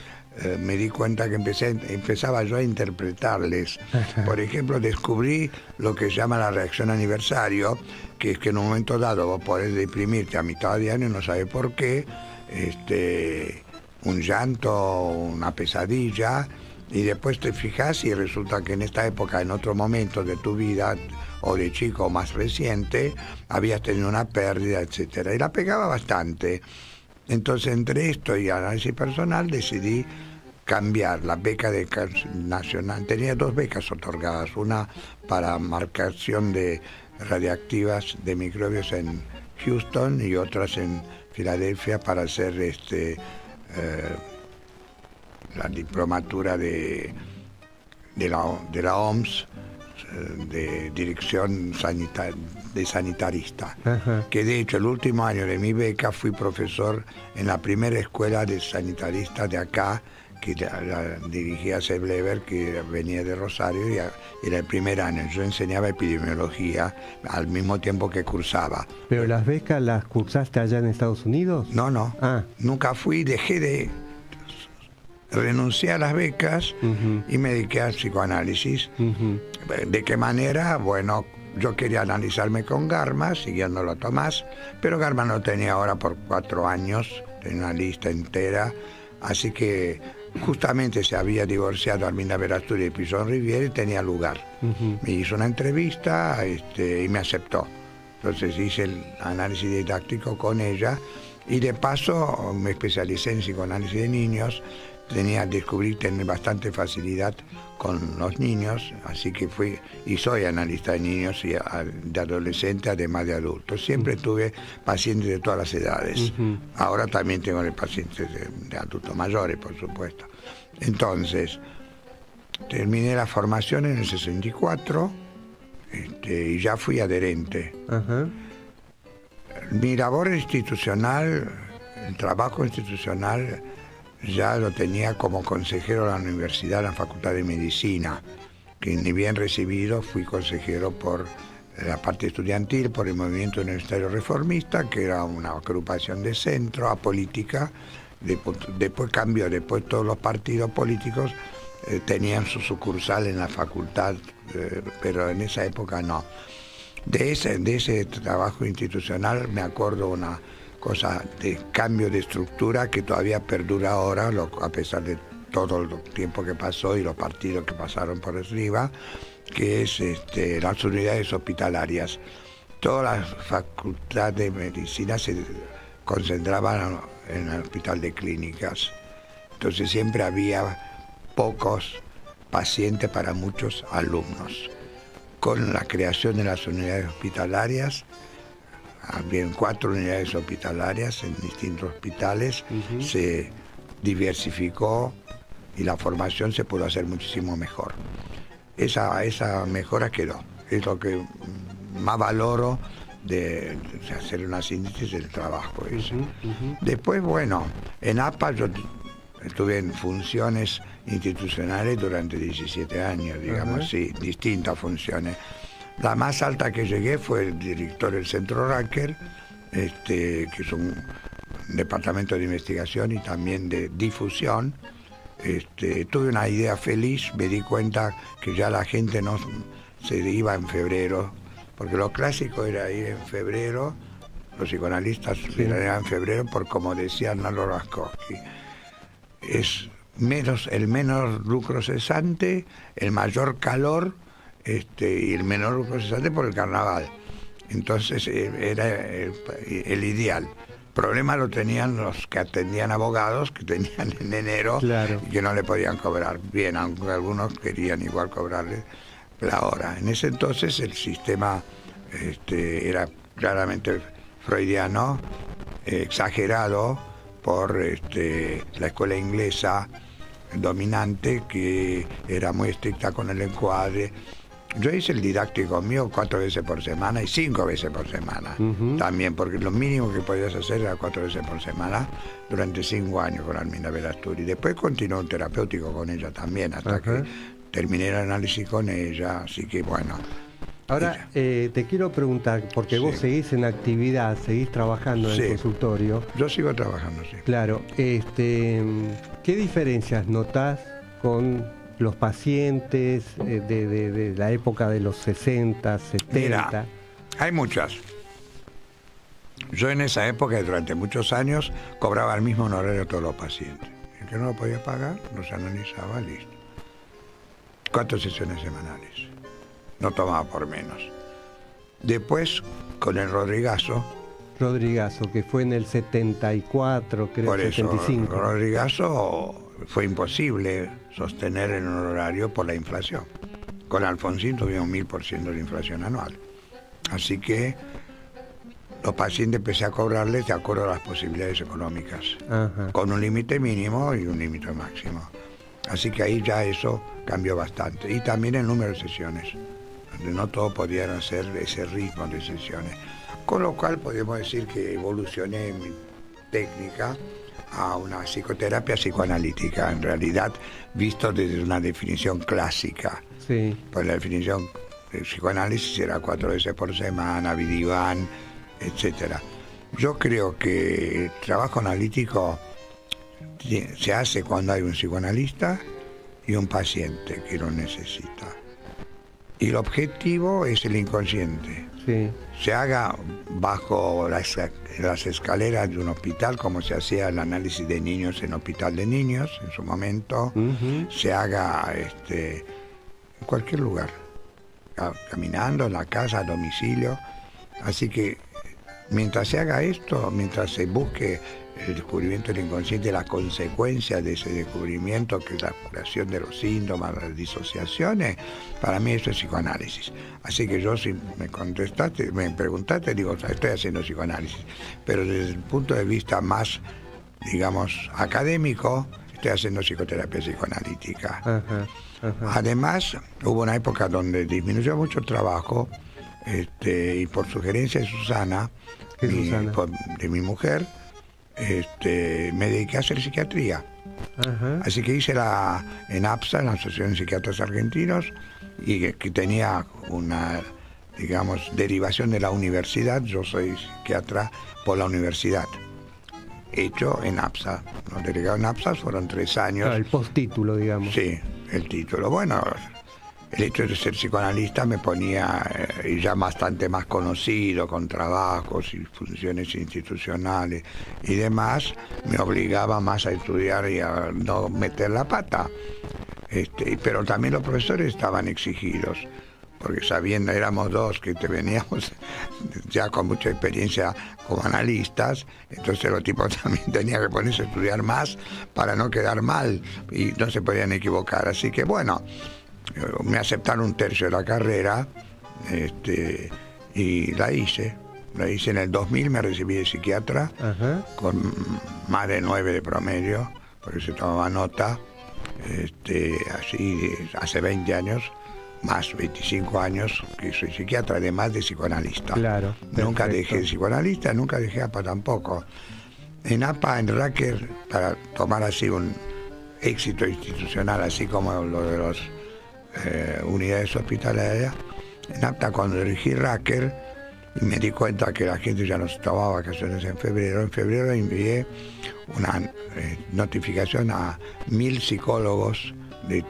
me di cuenta que empezaba yo a interpretarles. Por ejemplo, descubrí lo que se llama la reacción aniversario, que es que en un momento dado vos podés deprimirte a mitad de año y no sabés por qué, un llanto, una pesadilla, y después te fijas y resulta que en esta época, en otro momento de tu vida, o de chico más reciente, habías tenido una pérdida, etcétera, y la pegaba bastante. Entonces, entre esto y análisis personal, decidí cambiar la beca nacional. Tenía 2 becas otorgadas, una para marcación de radiactivas de microbios en Houston y otras en Filadelfia para hacer la diplomatura de la OMS, de dirección de sanitarista. Ajá. Que de hecho el último año de mi beca fui profesor en la primera escuela de sanitaristas de acá, que la dirigía Seb Lever, que venía de Rosario, y era el primer año. Yo enseñaba epidemiología al mismo tiempo que cursaba. ¿Pero las becas las cursaste allá en Estados Unidos? No. Nunca fui, renuncié a las becas y me dediqué al psicoanálisis. ¿De qué manera? Bueno, yo quería analizarme con Garma, siguiéndolo a Tomás, pero Garma no tenía ahora por 4 años, tenía una lista entera, así que justamente se había divorciado Arminda Verasturi y Pison Riviere y tenía lugar. Me hizo una entrevista y me aceptó. Entonces hice el análisis didáctico con ella y de paso me especialicé en psicoanálisis de niños, descubrí tener bastante facilidad con los niños, así que fui y soy analista de niños y de adolescentes, además de adultos. Siempre tuve pacientes de todas las edades. Ahora también tengo pacientes de adultos mayores, por supuesto. Entonces, terminé la formación en el 64 y ya fui adherente. Mi labor institucional, el trabajo institucional, ya lo tenía como consejero de la universidad, en la Facultad de Medicina, que ni bien recibido fui consejero por la parte estudiantil, por el Movimiento Universitario Reformista, que era una agrupación de centro, apolítica. Después cambió, después todos los partidos políticos tenían su sucursal en la facultad, pero en esa época no. De ese trabajo institucional me acuerdo una cosa de cambio de estructura que todavía perdura ahora, a pesar de todo el tiempo que pasó y los partidos que pasaron por arriba, que es las unidades hospitalarias. Toda la facultad de medicina se concentraba en el hospital de clínicas. Entonces siempre había pocos pacientes para muchos alumnos. Con la creación de las unidades hospitalarias, había 4 unidades hospitalarias en distintos hospitales, se diversificó y la formación se pudo hacer muchísimo mejor. Esa mejora quedó, es lo que más valoro de hacer una síntesis del trabajo. Después, bueno, en APA yo estuve en funciones institucionales durante 17 años, digamos así, distintas funciones. La más alta que llegué fue el director del Centro Racker, que es un departamento de investigación y también de difusión. Tuve una idea feliz, me di cuenta que ya la gente no se iba en febrero, porque lo clásico era ir en febrero, los psicoanalistas iban en febrero, por como decía Arnaldo Raskowski, es el menos lucro cesante, el mayor calor, y el menor lucro cesante por el carnaval. Entonces era el ideal. El problema lo tenían los que atendían abogados, que tenían en enero, y que no le podían cobrar bien, aunque algunos querían igual cobrarle la hora. En ese entonces el sistema era claramente freudiano, exagerado por la escuela inglesa dominante, que era muy estricta con el encuadre. Yo hice el didáctico mío 4 veces por semana y 5 veces por semana también, porque lo mínimo que podías hacer era 4 veces por semana durante 5 años con Arminda Verasturi. Después continuó un terapéutico con ella también, hasta que terminé el análisis con ella, así que bueno. Ahora, te quiero preguntar, porque vos seguís en actividad, seguís trabajando en el consultorio. Yo sigo trabajando, sí. Claro, ¿qué diferencias notás con los pacientes de la época de los 60, 70? Mira, hay muchas. Yo en esa época, durante muchos años, cobraba el mismo honorario a todos los pacientes. El que no lo podía pagar, los analizaba, listo. 4 sesiones semanales. No tomaba por menos. Después, con el Rodrigazo, que fue en el 74, creo, por 75. Eso, Rodrigazo fue imposible sostener el honorario por la inflación. Con Alfonsín tuvimos 1000% de inflación anual. Así que los pacientes empecé a cobrarles de acuerdo a las posibilidades económicas, con un límite mínimo y un límite máximo. Así que ahí ya eso cambió bastante. Y también el número de sesiones, donde no todos podían hacer ese ritmo de sesiones. Con lo cual podemos decir que evolucioné en mi técnica a una psicoterapia psicoanalítica, en realidad visto desde una definición clásica. Sí. Pues la definición de psicoanálisis era 4 veces por semana, Vidiván, etc. Yo creo que el trabajo analítico se hace cuando hay un psicoanalista y un paciente que lo necesita. Y el objetivo es el inconsciente. Sí. Se haga bajo las escaleras de un hospital, como se hacía el análisis de niños en hospital de niños en su momento, se haga en cualquier lugar, caminando, en la casa, a domicilio. Así que mientras se haga esto, mientras se busque el descubrimiento del inconsciente, la consecuencia de ese descubrimiento, que es la curación de los síntomas, las disociaciones, para mí eso es psicoanálisis. Así que yo, si me contestaste, me preguntaste, digo, estoy haciendo psicoanálisis. Pero desde el punto de vista más, digamos, académico, estoy haciendo psicoterapia psicoanalítica. Ajá. Además, hubo una época donde disminuyó mucho el trabajo, y por sugerencia de Susana, de mi mujer, me dediqué a hacer psiquiatría. Ajá. Así que hice en APSA, en la Asociación de Psiquiatras Argentinos, y que tenía una, digamos, derivación de la universidad. Yo soy psiquiatra por la universidad, hecho en APSA. Los delegados en APSA fueron 3 años. Claro, el postítulo, digamos. Sí, el título. Bueno, el hecho de ser psicoanalista me ponía ya bastante más conocido, con trabajos y funciones institucionales y demás, me obligaba más a estudiar y a no meter la pata. Pero también los profesores estaban exigidos, porque sabiendo, éramos 2 que veníamos ya con mucha experiencia como analistas, entonces los tipos también tenían que ponerse a estudiar más para no quedar mal y no se podían equivocar. Así que bueno, me aceptaron 1/3 de la carrera, y la hice en el 2000, me recibí de psiquiatra. Ajá. Con más de 9 de promedio, porque se tomaba nota, así hace 20 años, más 25 años que soy psiquiatra, además de psicoanalista. Claro. Nunca Perfecto. dejé de psicoanalista, nunca dejé APA tampoco. En APA, en Racker, para tomar así un éxito institucional, así como lo de las unidades hospitalarias, en APA, cuando dirigí Racker, y me di cuenta que la gente ya no se tomaba vacaciones en febrero. En febrero envié una notificación a 1000 psicólogos de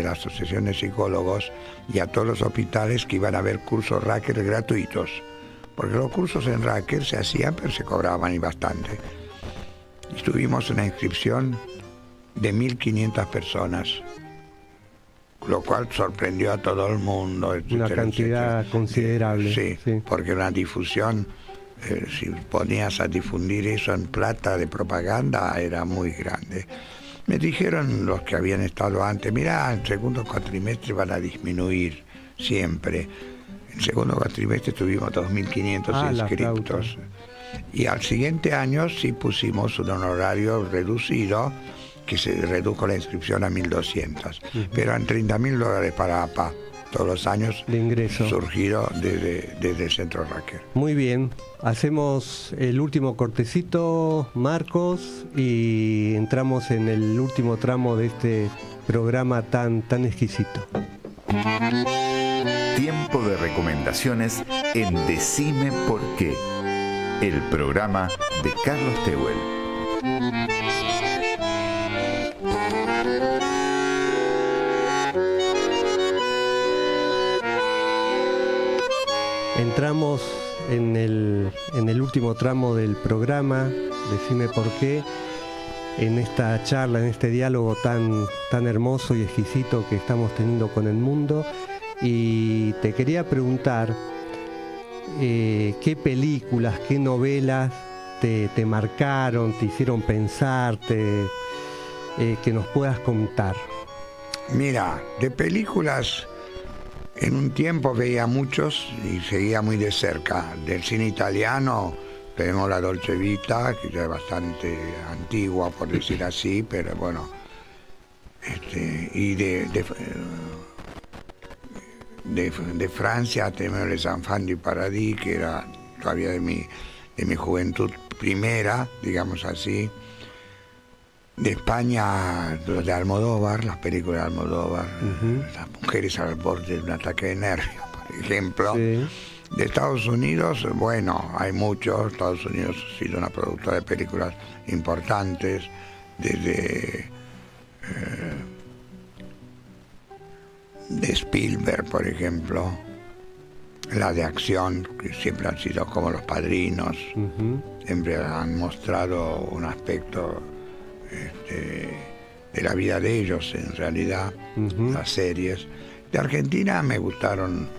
la Asociación de Psicólogos y a todos los hospitales que iban a haber cursos Racker gratuitos, porque los cursos en Racker se hacían, pero se cobraban y bastante. Y tuvimos una inscripción de 1500 personas, lo cual sorprendió a todo el mundo, etcétera, Una cantidad etcétera. considerable. Sí, porque una difusión, si ponías a difundir eso en plata de propaganda, era muy grande. Me dijeron los que habían estado antes, mirá, en segundo cuatrimestre van a disminuir siempre. En segundo cuatrimestre tuvimos 2.500 inscriptos. Y al siguiente año sí pusimos un honorario reducido, que se redujo la inscripción a 1.200. Pero en $30.000 para APA, todos los años de ingreso, surgido desde el Centro Racker. Muy bien, hacemos el último cortecito, Marcos, y entramos en el último tramo de este programa tan exquisito. Tiempo de recomendaciones en Decime por qué, el programa de Carlos Tehuel. Entramos en el último tramo del programa, Decime por qué, en esta charla, en este diálogo tan hermoso y exquisito que estamos teniendo con el mundo. Y te quería preguntar, ¿qué películas, qué novelas te marcaron, te hicieron pensar, que nos puedas contar? Mira, de películas, en un tiempo veía muchos y seguía muy de cerca. Del cine italiano tenemos la Dolce Vita, que ya es bastante antigua, por decir así, pero bueno. Y de Francia tenemos Les Enfants du Paradis, que era todavía de mi juventud primera, digamos así. De España, de Almodóvar, las películas de Almodóvar, Las mujeres al borde de un ataque de nervios, por ejemplo. Sí. De Estados Unidos, bueno, hay muchos. Estados Unidos ha sido una productora de películas importantes, desde de Spielberg, por ejemplo, la de acción, que siempre han sido como Los Padrinos, siempre han mostrado un aspecto de la vida de ellos, en realidad, las series. De Argentina me gustaron,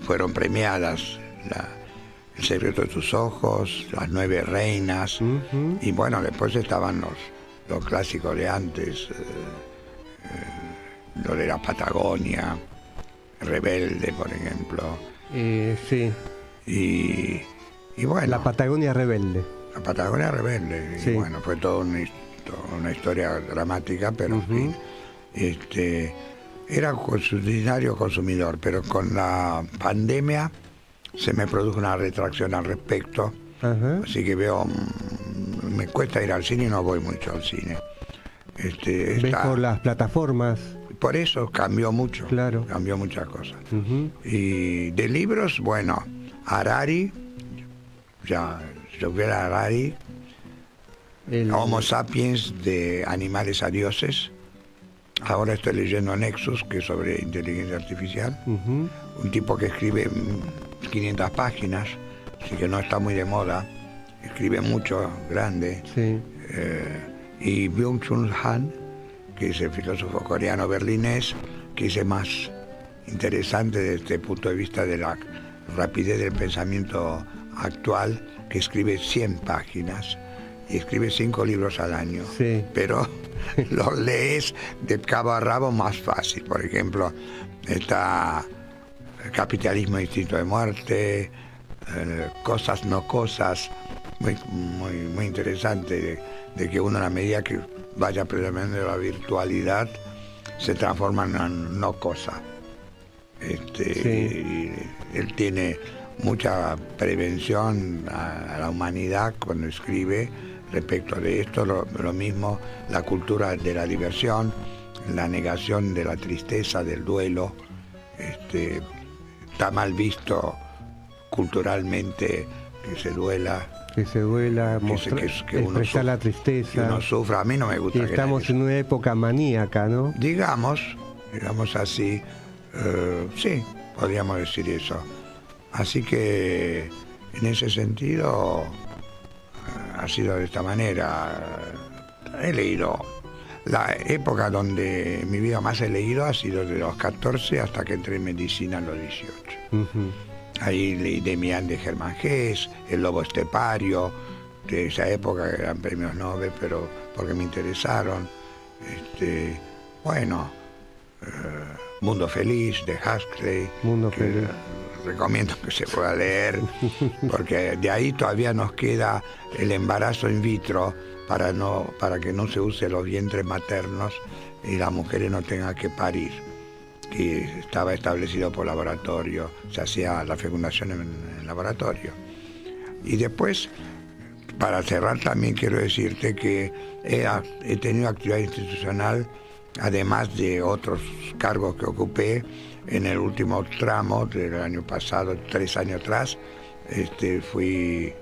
fueron premiadas El secreto de tus ojos, Las 9 reinas, y bueno, después estaban los clásicos de antes, lo de la Patagonia, Rebelde, por ejemplo. Sí. Y bueno. La Patagonia Rebelde. La Patagonia Rebelde. Sí. Y bueno, fue toda una historia dramática, pero en fin. Era un ordinario consumidor, pero con la pandemia se me produjo una retracción al respecto. Ajá. Así que me cuesta ir al cine y no voy mucho al cine. ¿Ves por las plataformas? Por eso cambió mucho. Claro. Cambió muchas cosas. Uh-huh. Y de libros, bueno, Harari, ya yo vi a Harari, Homo Sapiens, de Animales a Dioses. Ahora estoy leyendo Nexus, que es sobre inteligencia artificial. Uh-huh. Un tipo que escribe 500 páginas, así que no está muy de moda. Escribe mucho, grande. Sí. Y Byung-Chul Han, que es el filósofo coreano berlinés, que es el más interesante desde este punto de vista de la rapidez del pensamiento actual, que escribe 100 páginas y escribe 5 libros al año. Sí. Pero los lees de cabo a rabo más fácil. Por ejemplo, está Capitalismo, Instinto de Muerte, Cosas no cosas, muy interesante, de que uno, a la medida que vaya aprendiendo la virtualidad, se transforma en no cosa. Sí. Él tiene mucha prevención a la humanidad cuando escribe respecto de esto. Lo mismo la cultura de la diversión, la negación de la tristeza, del duelo. Está mal visto culturalmente que se duela. Que se duela, que uno expresar la que tristeza. uno sufra. A mí no me gusta. Y estamos en una época maníaca, ¿no? Digamos así, sí, podríamos decir eso. Así que en ese sentido ha sido de esta manera. He leído. La época donde en mi vida más he leído ha sido de los 14 hasta que entré en medicina a los 18. Uh-huh. Ahí leí Demián de Germán Gess, El lobo estepario, de esa época, que eran premios Nobel, pero porque me interesaron. Mundo Feliz, de Huxley. Mundo Feliz. Recomiendo que se pueda leer, porque de ahí todavía nos queda el embarazo in vitro para que no se use los vientres maternos y las mujeres no tengan que parir, que estaba establecido por laboratorio, se hacía la fecundación en laboratorio. Y después, para cerrar, también quiero decirte que he tenido actividad institucional, además de otros cargos que ocupé. En el último tramo del año pasado, 3 años atrás, fui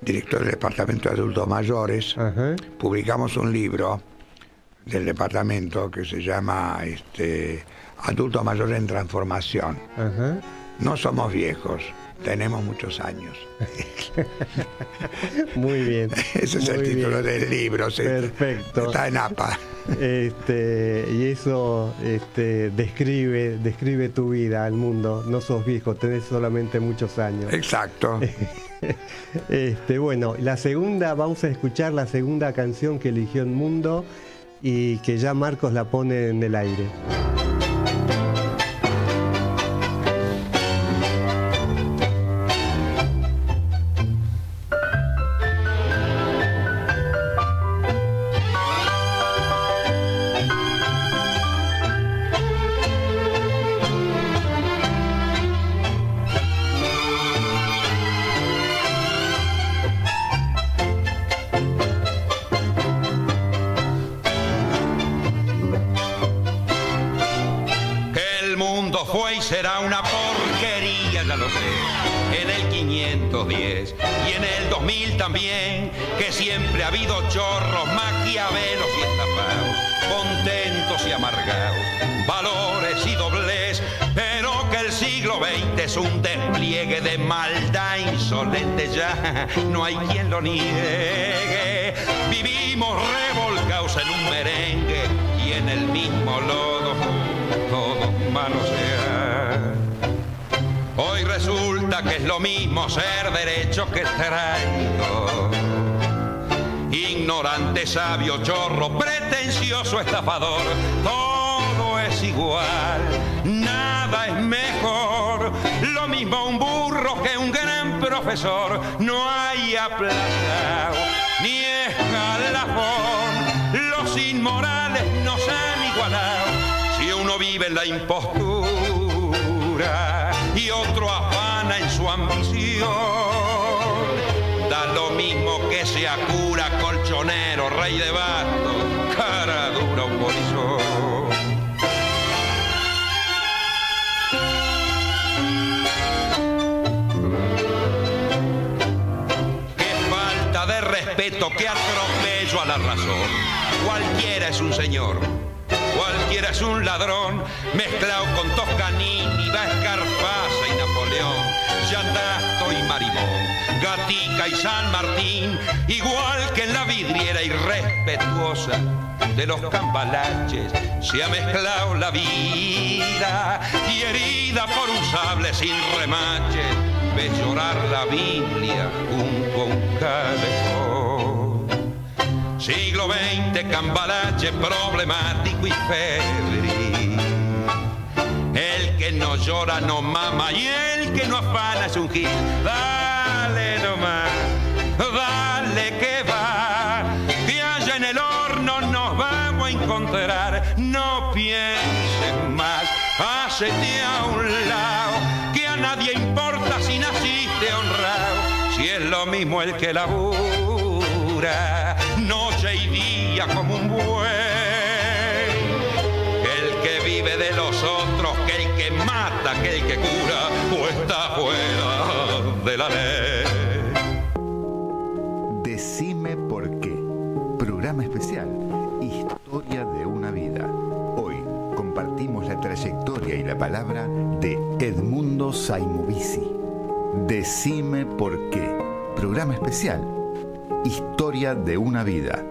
director del Departamento de Adultos Mayores. Uh-huh. Publicamos un libro del departamento que se llama Adultos Mayores en Transformación. Uh-huh. No somos viejos, tenemos muchos años. Muy bien. Ese es el título del libro. Perfecto. Está en APA. Y eso describe tu vida al mundo. No sos viejo, tenés solamente muchos años. Exacto. Bueno, vamos a escuchar la segunda canción que eligió el mundo y que ya Marcos la pone en el aire. Será una porquería, ya lo sé, en el 510 y en el 2000 también, que siempre ha habido chorros, maquiavelos y estafados, contentos y amargados, valores y doblez, pero que el siglo XX es un despliegue de maldad insolente, ya no hay quien lo niegue. Vivimos revolcados en un merengue y en el mismo lodo todos manosean. Hoy resulta que es lo mismo ser derecho que traidor. Ignorante, sabio, chorro, pretencioso, estafador, todo es igual, nada es mejor. Lo mismo un burro que un gran profesor, no hay aplazado ni escalafón. Los inmorales nos han igualado. Si uno vive en la impostura y otro afana en su ambición, da lo mismo que sea cura, colchonero, rey de bastos, cara dura o polizón. Qué falta de respeto, qué atropello a la razón. Cualquiera es un señor, cualquiera es un ladrón, mezclado con Toscanini, Escarpasa y Napoleón, Yandasto y Marimón, Gatica y San Martín, igual que en la vidriera irrespetuosa de los cambalaches, se ha mezclado la vida y herida por un sable sin remache, ves llorar la Biblia junto a un calefón. Siglo XX, cambalache problemático y febril. El que no llora no mama y el que no afana es un gil. Dale nomás, dale que va, que allá en el horno nos vamos a encontrar. No pienses más, hacete a un lado, que a nadie importa si naciste honrado. Si es lo mismo el que labura noche y día como un buey, el que vive de los otros, que el que mata, que el que cura, o está fuera de la ley. Decime por qué. Programa especial, Historia de una vida. Hoy compartimos la trayectoria y la palabra de Edmundo Saimovisi. Decime por qué. Programa especial, Historia de una vida.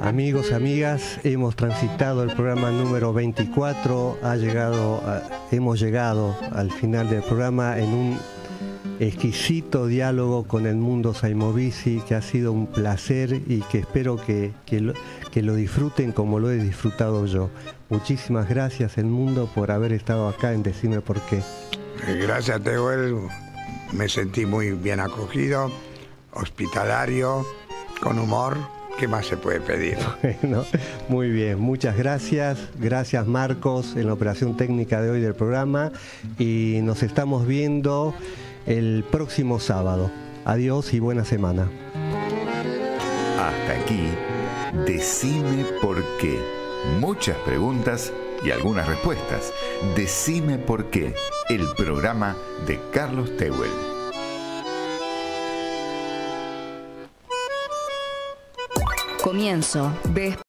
Amigos, amigas, hemos transitado el programa número 24, hemos llegado al final del programa en un exquisito diálogo con Edmundo Saimovisi, que ha sido un placer y que espero que lo disfruten como lo he disfrutado yo. Muchísimas gracias, Edmundo, por haber estado acá en Decime por qué. Gracias, Tehuel. Me sentí muy bien acogido, hospitalario, con humor. ¿Qué más se puede pedir? Bueno, muy bien, muchas gracias. Gracias, Marcos, en la operación técnica de hoy del programa. Y nos estamos viendo el próximo sábado. Adiós y buena semana. Hasta aquí, Decime por qué. Muchas preguntas y algunas respuestas. Decime por qué, el programa de Carlos Tehuel. Comienzo de